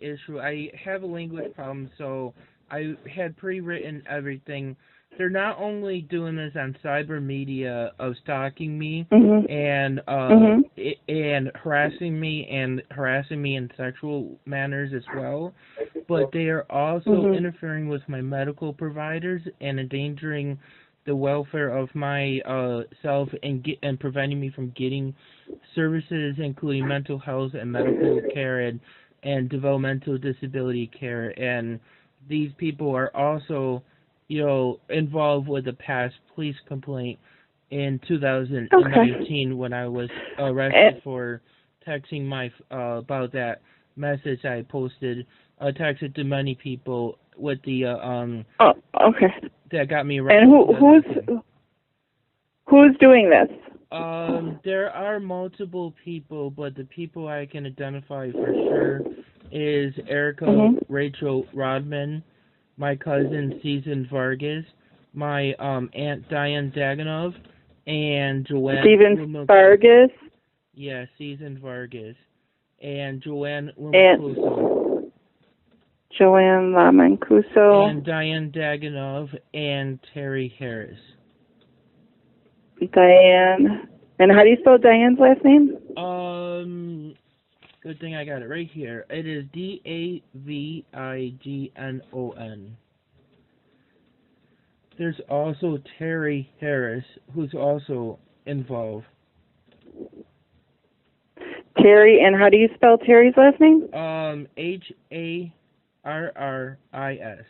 issue. I have a language problem, so I had pre-written everything. They're not only doing this on cyber media of stalking me and and harassing me in sexual manners as well, but they are also interfering with my medical providers and endangering the welfare of my self and preventing me from getting services including mental health and medical care and developmental disability care. And these people are also involved with a past police complaint in 2019 when I was arrested for texting my about that message I posted, texted to many people with the that got me arrested. And who's doing this? There are multiple people, but the people I can identify for sure is Erica Rachel Rodman, my cousin Susan Vargas, my aunt Diane Daganov, and Joanne Stephen Vargas? Yeah, Susan Vargas. And Joanne Lumancuso. Joanne Lamancuso. And Diane Daganov and Terry Harris. Diane. And how do you spell Diane's last name? Good thing I got it right here. It is Davignon. There's also Terry Harris, who's also involved. Terry, and how do you spell Terry's last name? Harris.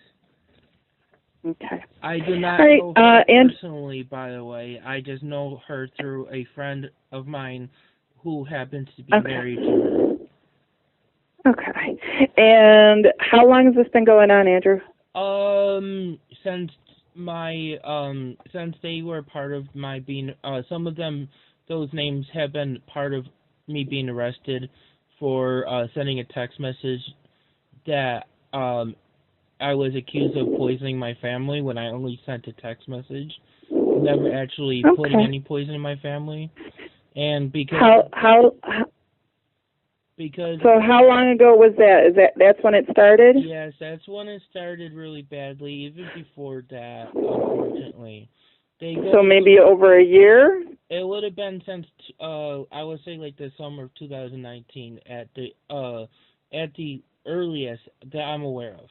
Okay. I do not know her personally, by the way. I just know her through a friend of mine who happens to be married to her. Okay. And how long has this been going on, Andrew? Since since they were part of my being, some of them, those names have been part of me being arrested for sending a text message that I was accused of poisoning my family when I only sent a text message, never actually putting any poison in my family. And because so how long ago was that? That's when it started? Yes, that's when it started really badly, even before that, unfortunately. So maybe over a year? It would have been since I would say like the summer of 2019 at the earliest that I'm aware of.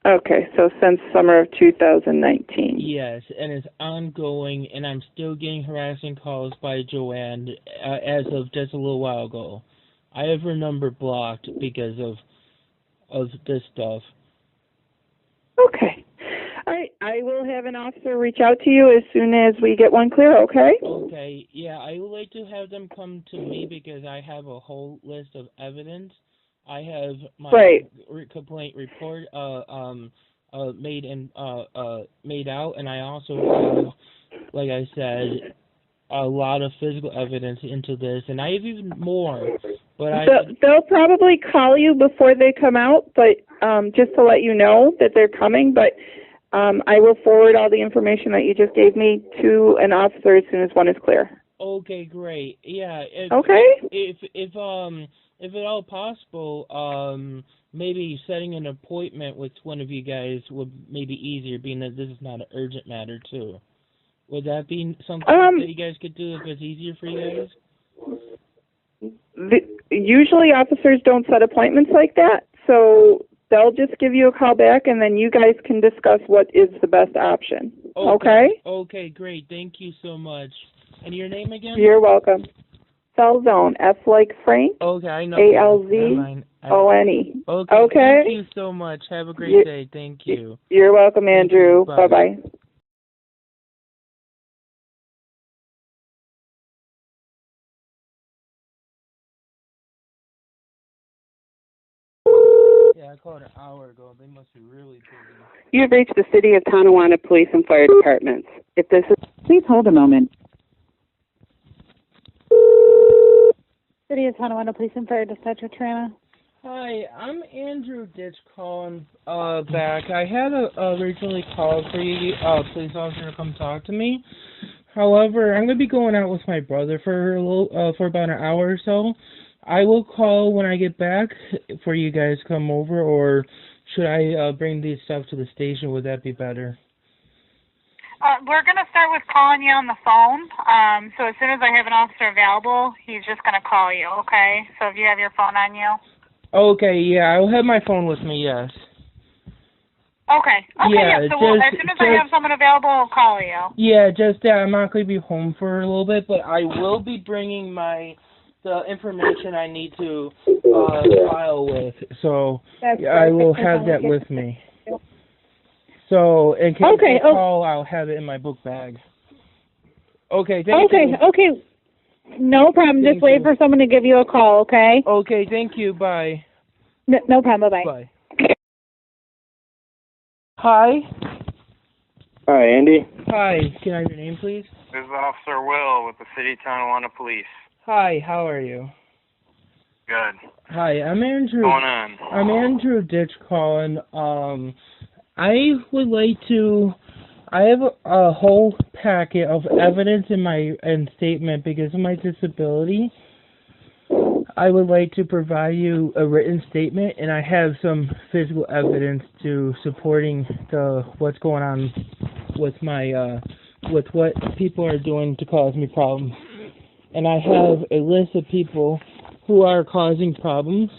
Okay, so since summer of 2019. Yes, and it's ongoing, and I'm still getting harassing calls by Joanne as of just a little while ago. I have her number blocked because of this stuff. Okay. All right, I will have an officer reach out to you as soon as we get one clear, okay? Okay, yeah, I would like to have them come to me because I have a whole list of evidence. I have my complaint report made out, and I also have, like I said, a lot of physical evidence into this, and I have even more. But they'll probably call you before they come out, but just to let you know that they're coming. But I will forward all the information that you just gave me to an officer as soon as one is clear. Okay, great. Yeah. If at all possible, maybe setting an appointment with one of you guys would maybe easier, being that this is not an urgent matter too. Would that be something that you guys could do if it's easier for you guys? Usually officers don't set appointments like that, so they'll just give you a call back, and then you guys can discuss what is the best option. Okay? Okay, great. Thank you so much. And your name again? You're welcome. Cell Zone, F like Frank. Okay, I know. ALZONE. Okay. Thank you so much. Have a great day. Thank you. You're welcome, Andrew. Bye-bye. Yeah, I called an hour ago. They must be really busy. You have reached the City of Tonawanda Police and Fire Departments. If this is... Please hold a moment. City of Tonawanda Police and Fire Dispatcher Trina. Hi, I'm Andrew Ditch calling back. I had originally called for you, police officer, to come talk to me. However, I'm going to be going out with my brother for about an hour or so. I will call when I get back for you guys to come over, or should I bring these stuff to the station? Would that be better? We're going to start with calling you on the phone. So as soon as I have an officer available, he's just going to call you, okay? So if you have your phone on you. Okay, yeah, I'll have my phone with me, yes. Okay, yeah. So as soon as I have someone available, I'll call you. Yeah, just that I'm not going to be home for a little bit, but I will be bringing the information I need to file with, so I will have that with me. So in case I call, I'll have it in my book bag. Okay, thank you. Okay. No problem. Just wait for someone to give you a call, okay? Okay, thank you. Bye. No problem. Bye-bye. Bye. Hi. Hi, Andy. Hi. Can I have your name, please? This is Officer Will with the City of Tonawanda Police. Hi, how are you? Good. Hi, I'm Andrew. What's going on? I'm Andrew Ditch calling. I would like to... I have a whole packet of evidence in my statement because of my disability. I would like to provide you a written statement, and I have some physical evidence to supporting what's going on with my with what people are doing to cause me problems. And I have a list of people who are causing problems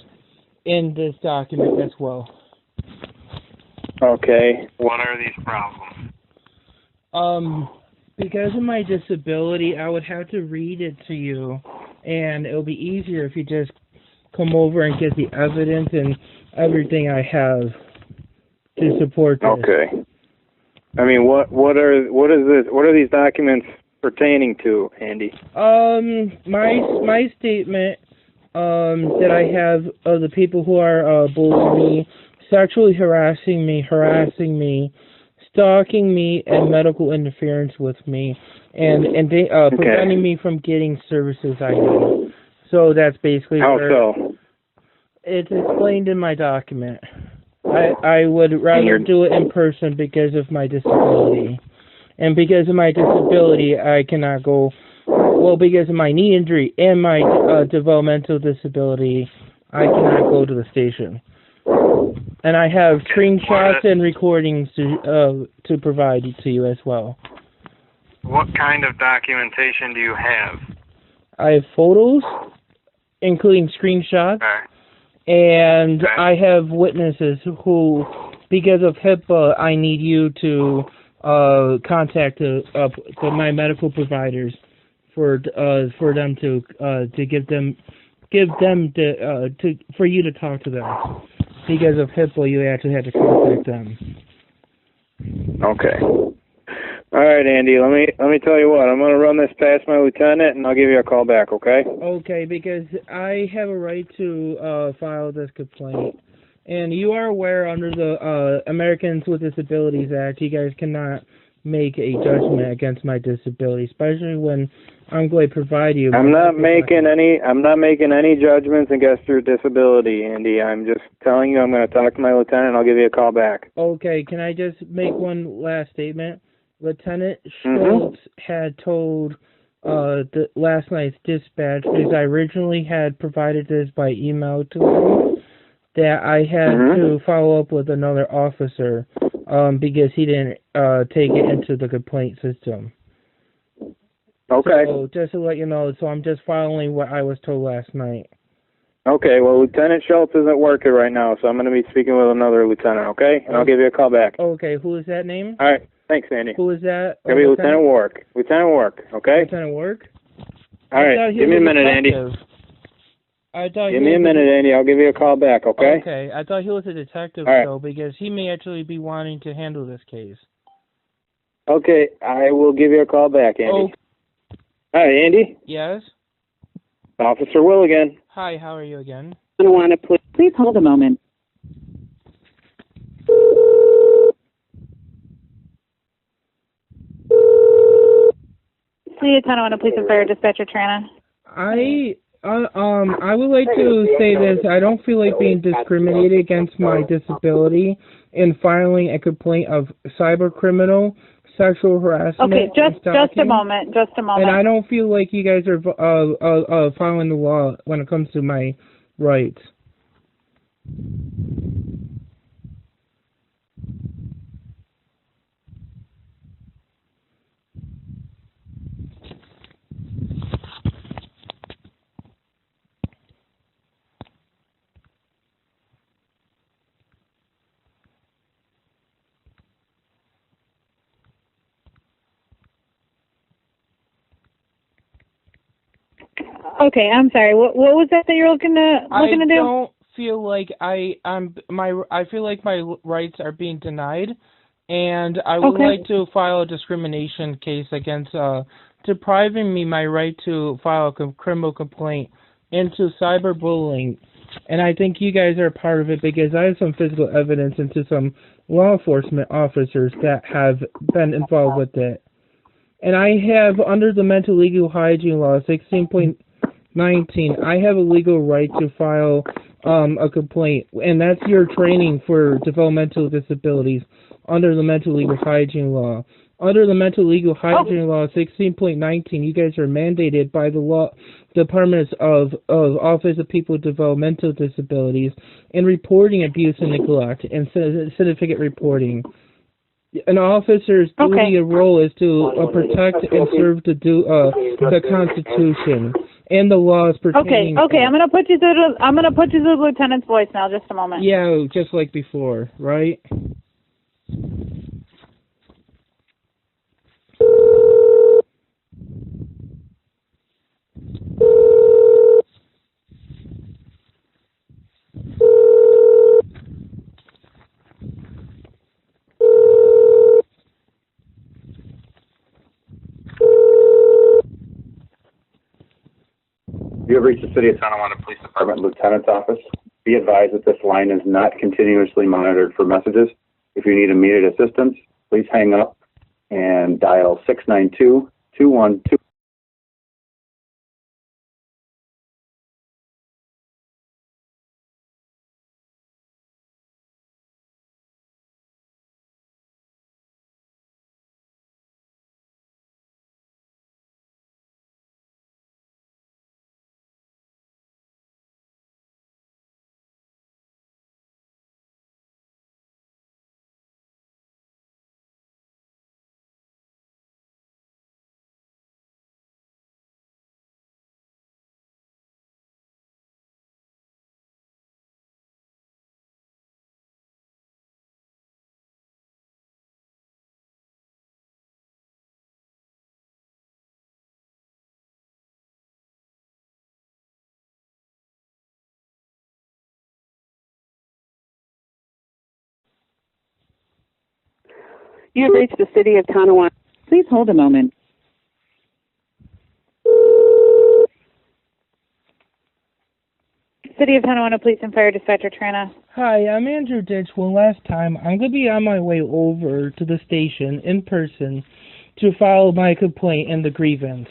in this document as well. Okay. What are these problems? Because of my disability, I would have to read it to you, and it'll be easier if you just come over and get the evidence and everything I have to support this. Okay. I mean, what are these documents pertaining to, Andy? My statement that I have of the people who are bullying me, sexually harassing me, stalking me, and medical interference with me, and they preventing me from getting services I need. So that's basically how so? It's explained in my document. I would rather do it in person because of my disability. And because of my disability, I cannot go, well, because of my knee injury and my developmental disability, I cannot go to the station. And I have screenshots and recordings to provide to you as well. What kind of documentation do you have? I have photos, including screenshots. Okay. And I have witnesses who, because of HIPAA, I need you to contact my medical providers for them to for you to talk to them. Because of HIPAA, you actually have to contact them. Okay. All right, Andy. Let me tell you what. I'm going to run this past my lieutenant, and I'll give you a call back. Okay? Okay, because I have a right to file this complaint, and you are aware under the Americans with Disabilities Act, you guys cannot make a judgment against my disability, especially when I'm going to provide you. I'm not making any judgments against your disability, Andy. I'm just telling you I'm going to talk to my lieutenant, and I'll give you a call back. Okay. Can I just make one last statement? Lieutenant Schultz had told the last night's dispatch, because I originally had provided this by email to him, that I had to follow up with another officer because he didn't take it into the complaint system. Okay. So just to let you know, so I'm just following what I was told last night. Okay, well, Lieutenant Schultz isn't working right now, so I'm going to be speaking with another lieutenant, okay? And I'll give you a call back. Okay, who is that name? All right, thanks, Andy. Who is that? It'll be Lieutenant Wark. Lieutenant Wark, okay? Lieutenant Wark? All right, give me a minute, Andy. Give me a minute, Andy. I'll give you a call back, okay? Okay, I thought he was a detective, though, because he may actually be wanting to handle this case. Okay, I will give you a call back, Andy. Hi, Andy? Yes? Officer Will again. Hi, how are you again? Please hold a moment. City of Tonawanda Police and Fire Dispatcher Trana. I would like to say this. I don't feel like being discriminated against my disability in filing a complaint of cybercriminal, sexual harassment. Okay, just a moment. And I don't feel like you guys are following the law when it comes to my rights. Okay, I'm sorry. What was that you're looking to do? I don't feel like I feel like my rights are being denied, and I would like to file a discrimination case against depriving me my right to file a criminal complaint into cyberbullying. And I think you guys are part of it because I have some physical evidence into some law enforcement officers that have been involved with it. And I have, under the Mental Legal Hygiene Law 16.19, I have a legal right to file a complaint, and that's your training for developmental disabilities under the Mental Legal Hygiene Law. Under the Mental Legal Hygiene Law 16.19, you guys are mandated by the law departments of Office of People with Developmental Disabilities in reporting abuse and neglect and certificate reporting. An officer's duty and role is to protect and serve the Constitution and the laws pertaining. Okay. I'm gonna put you through the lieutenant's voicemail. Just a moment. Yeah, just like before, right? You have reached the City of Tonawanda Police Department Lieutenant's office. Be advised that this line is not continuously monitored for messages. If you need immediate assistance, please hang up and dial 692-212. You have reached the City of Tonawanda. Please hold a moment. City of Tonawanda Police and Fire Dispatcher Trina. Hi, I'm Andrew Ditch. One last time, I'm going to be on my way over to the station in person to file my complaint and the grievance.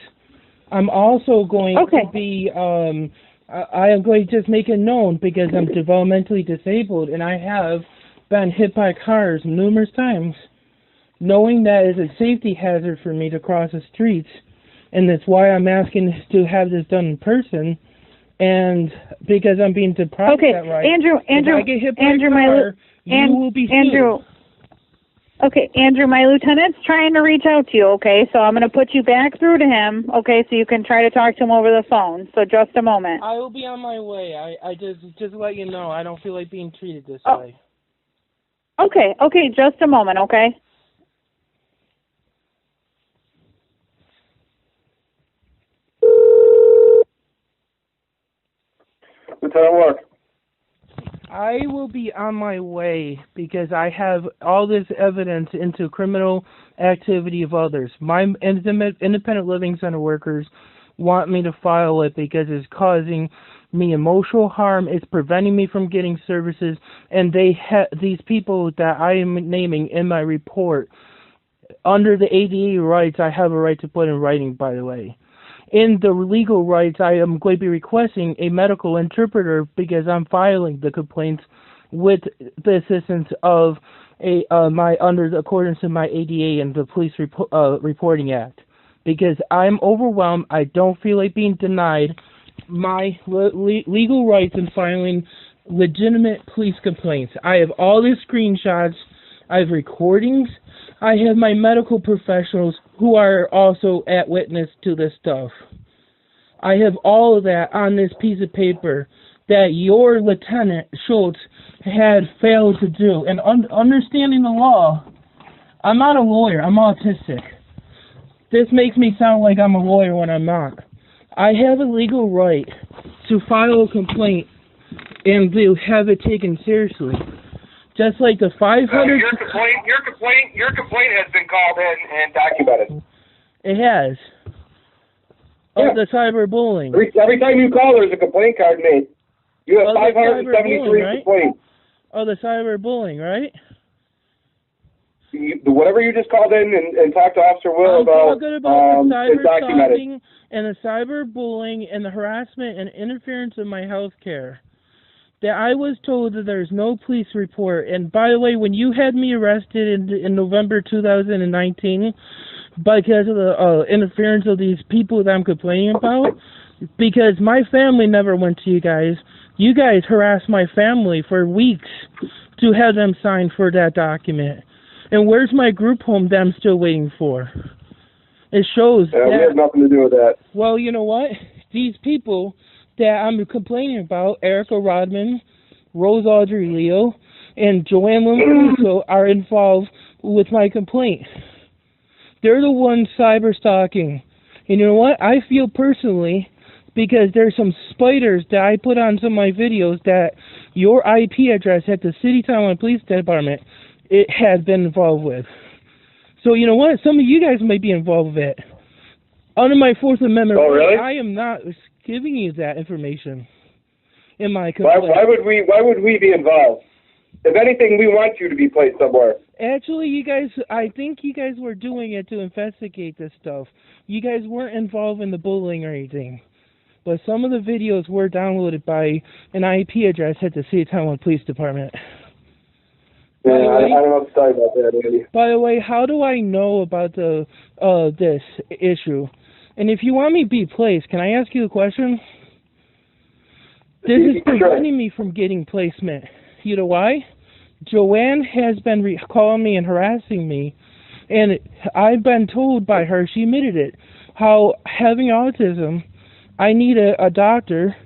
I'm also going to be, I am going to just make it known because I'm developmentally disabled and I have been hit by cars numerous times. Knowing that is a safety hazard for me to cross the streets, and that's why I'm asking to have this done in person, and because I'm being deprived of that right. Andrew, if I get hit by a car, you will be sued. Andrew, my lieutenant's trying to reach out to you, okay? So I'm going to put you back through to him, okay, so you can try to talk to him over the phone. So just a moment. I will be on my way. I just let you know, I don't feel like being treated this way. Okay, just a moment, okay? Lieutenant Work. I will be on my way because I have all this evidence into criminal activity of others. My independent living center workers want me to file it because it's causing me emotional harm, it's preventing me from getting services, and these people that I am naming in my report, under the ADA rights, I have a right to put in writing, by the way. In the legal rights, I am going to be requesting a medical interpreter because I'm filing the complaints with the assistance of accordance to my ADA and the Police Reporting Act. Because I'm overwhelmed, I don't feel like being denied my legal rights in filing legitimate police complaints. I have all the screenshots, I have recordings, I have my medical professionals who are also at witness to this stuff. I have all of that on this piece of paper that your Lieutenant Schultz had failed to do. And understanding the law, I'm not a lawyer, I'm autistic. This makes me sound like I'm a lawyer when I'm not. I have a legal right to file a complaint and to have it taken seriously. Just like the 500... Your complaint has been called in and documented. It has. Of the cyberbullying. Every time you call, there's a complaint card made. You have 573 complaints. Oh, the cyberbullying, right? Whatever you just called in and talked to Officer Will about the cyber documented. stalking and the cyberbullying and the harassment and interference in my health care. That I was told that there's no police report. And by the way, when you had me arrested in November 2019 because of the interference of these people that I'm complaining about, because my family never went to you guys harassed my family for weeks to have them sign for that document. And where's my group home that I'm still waiting for? It shows that... we have nothing to do with that. Well, you know what? These people that I'm complaining about, Erica Rodman, Rose Audrey Leo, and Joanne Lombroso are involved with my complaint. They're the ones cyber stalking. And you know what? I feel personally, because there's some spiders that I put on some of my videos that your IP address at the City Tonawanda Police Department, it has been involved with. So you know what? Some of you guys might be involved with it. Under my Fourth Amendment, Oh, really? I am not giving you that information in my complaint. Why would we be involved? If anything, we want you to be placed somewhere. Actually, you guys, I think you guys were doing it to investigate this stuff. You guys weren't involved in the bullying or anything. But some of the videos were downloaded by an IP address at the City of Taiwan Police Department. Yeah, I don't know what to tell you about that, Andy. By the way, how do I know about the this issue? And if you want me to be placed, can I ask you a question? This is preventing me from getting placement. You know why? Joanne has been calling me and harassing me, and I've been told by her, she admitted it, how having autism, I need a doctor,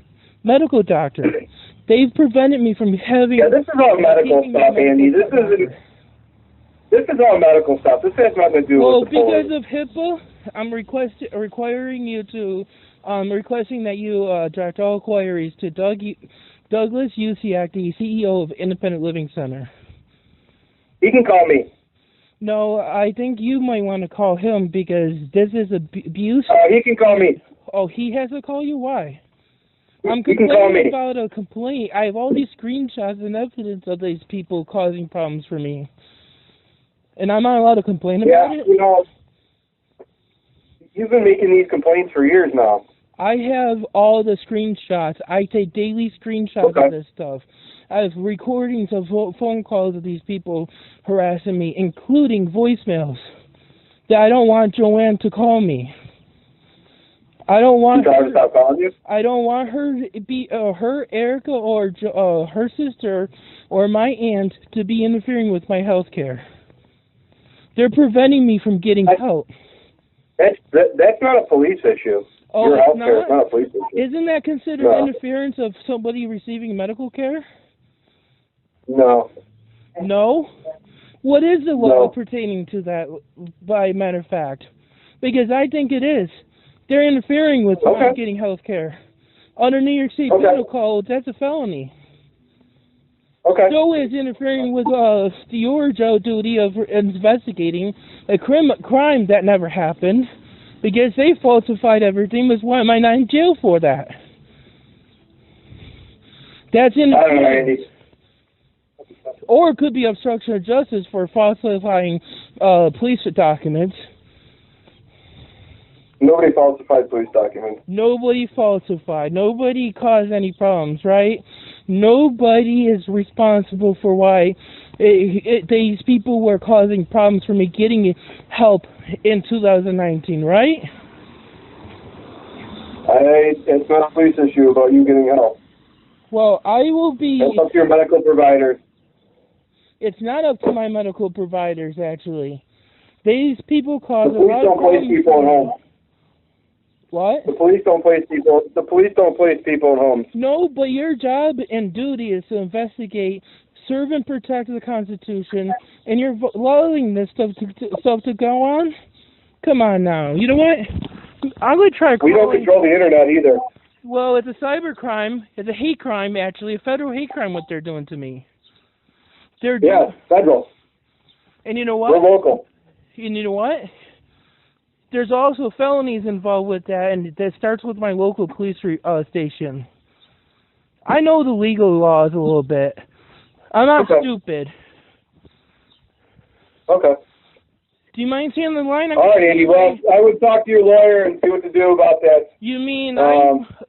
medical doctor. They've prevented me from having... Yeah, this is all medical stuff, Andy. This is all medical stuff. This has nothing to do with the because of HIPAA, I'm requiring you to... requesting that you direct all inquiries to Douglas Usiak, the CEO of Independent Living Center. He can call me. No, I think you might want to call him because this is abuse. He can call me. Oh, he has to call you? Why? I'm He can call me. complaining about a complaint. I have all these screenshots and evidence of these people causing problems for me. And I'm not allowed to complain about it? Yeah, you know, you've been making these complaints for years now. I have all the screenshots. I take daily screenshots of this stuff. I have recordings of phone calls of these people harassing me, including voicemails that I don't want Joanne to call me. I don't want her to stop calling you? I don't want her to be her, Erica, or her sister, or my aunt to be interfering with my health care. They're preventing me from getting help. That's not a police issue. Oh, Your it's health care is not a police issue. Isn't that considered interference of somebody receiving medical care? No. No? What is the law pertaining to that, by matter of fact? Because I think it is. They're interfering with me getting health care. Under New York State Penal Code, that's a felony. Okay. So is interfering with your duty of investigating a crime that never happened, because they falsified everything. Why am I not in jail for that? That's interference. Or it could be obstruction of justice for falsifying police documents. Nobody falsified police documents. Nobody falsified. Nobody caused any problems, right? Nobody is responsible for why these people were causing problems for me getting help in 2019, right? It's not a police issue about you getting help. Well, I will be... That's up to your medical providers. It's not up to my medical providers, actually. These people cause a lot of problems. The police don't place people at home. What? The police don't place people. The police don't place people at home. No, but your job and duty is to investigate, serve and protect the Constitution, and you're allowing this stuff to go on. Come on now. You know what? I'm gonna try. We don't control the internet either. Well, it's a cyber crime. It's a hate crime, actually, a federal hate crime. What they're doing to me. Federal. And you know what? We're local. And you know what? There's also felonies involved with that, and that starts with my local police station. I know the legal laws a little bit. I'm not stupid. Okay. Do you mind staying on the line? All right, Andy. Well, I would talk to your lawyer and see what to do about that. You mean,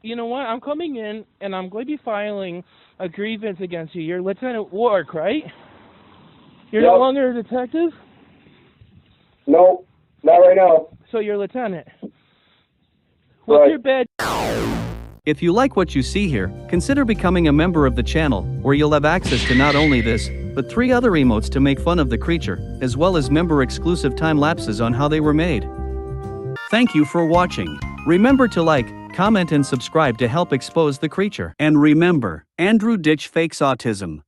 you know what? I'm coming in, and I'm going to be filing a grievance against you. You're Lieutenant Wark, right? You're no longer a detective? No, not right now. So you're a lieutenant. What's your badge? If you like what you see here, consider becoming a member of the channel, where you'll have access to not only this, but 3 other emotes to make fun of the creature, as well as member-exclusive time lapses on how they were made. Thank you for watching. Remember to like, comment and subscribe to help expose the creature. And remember, Andrew Ditch fakes autism.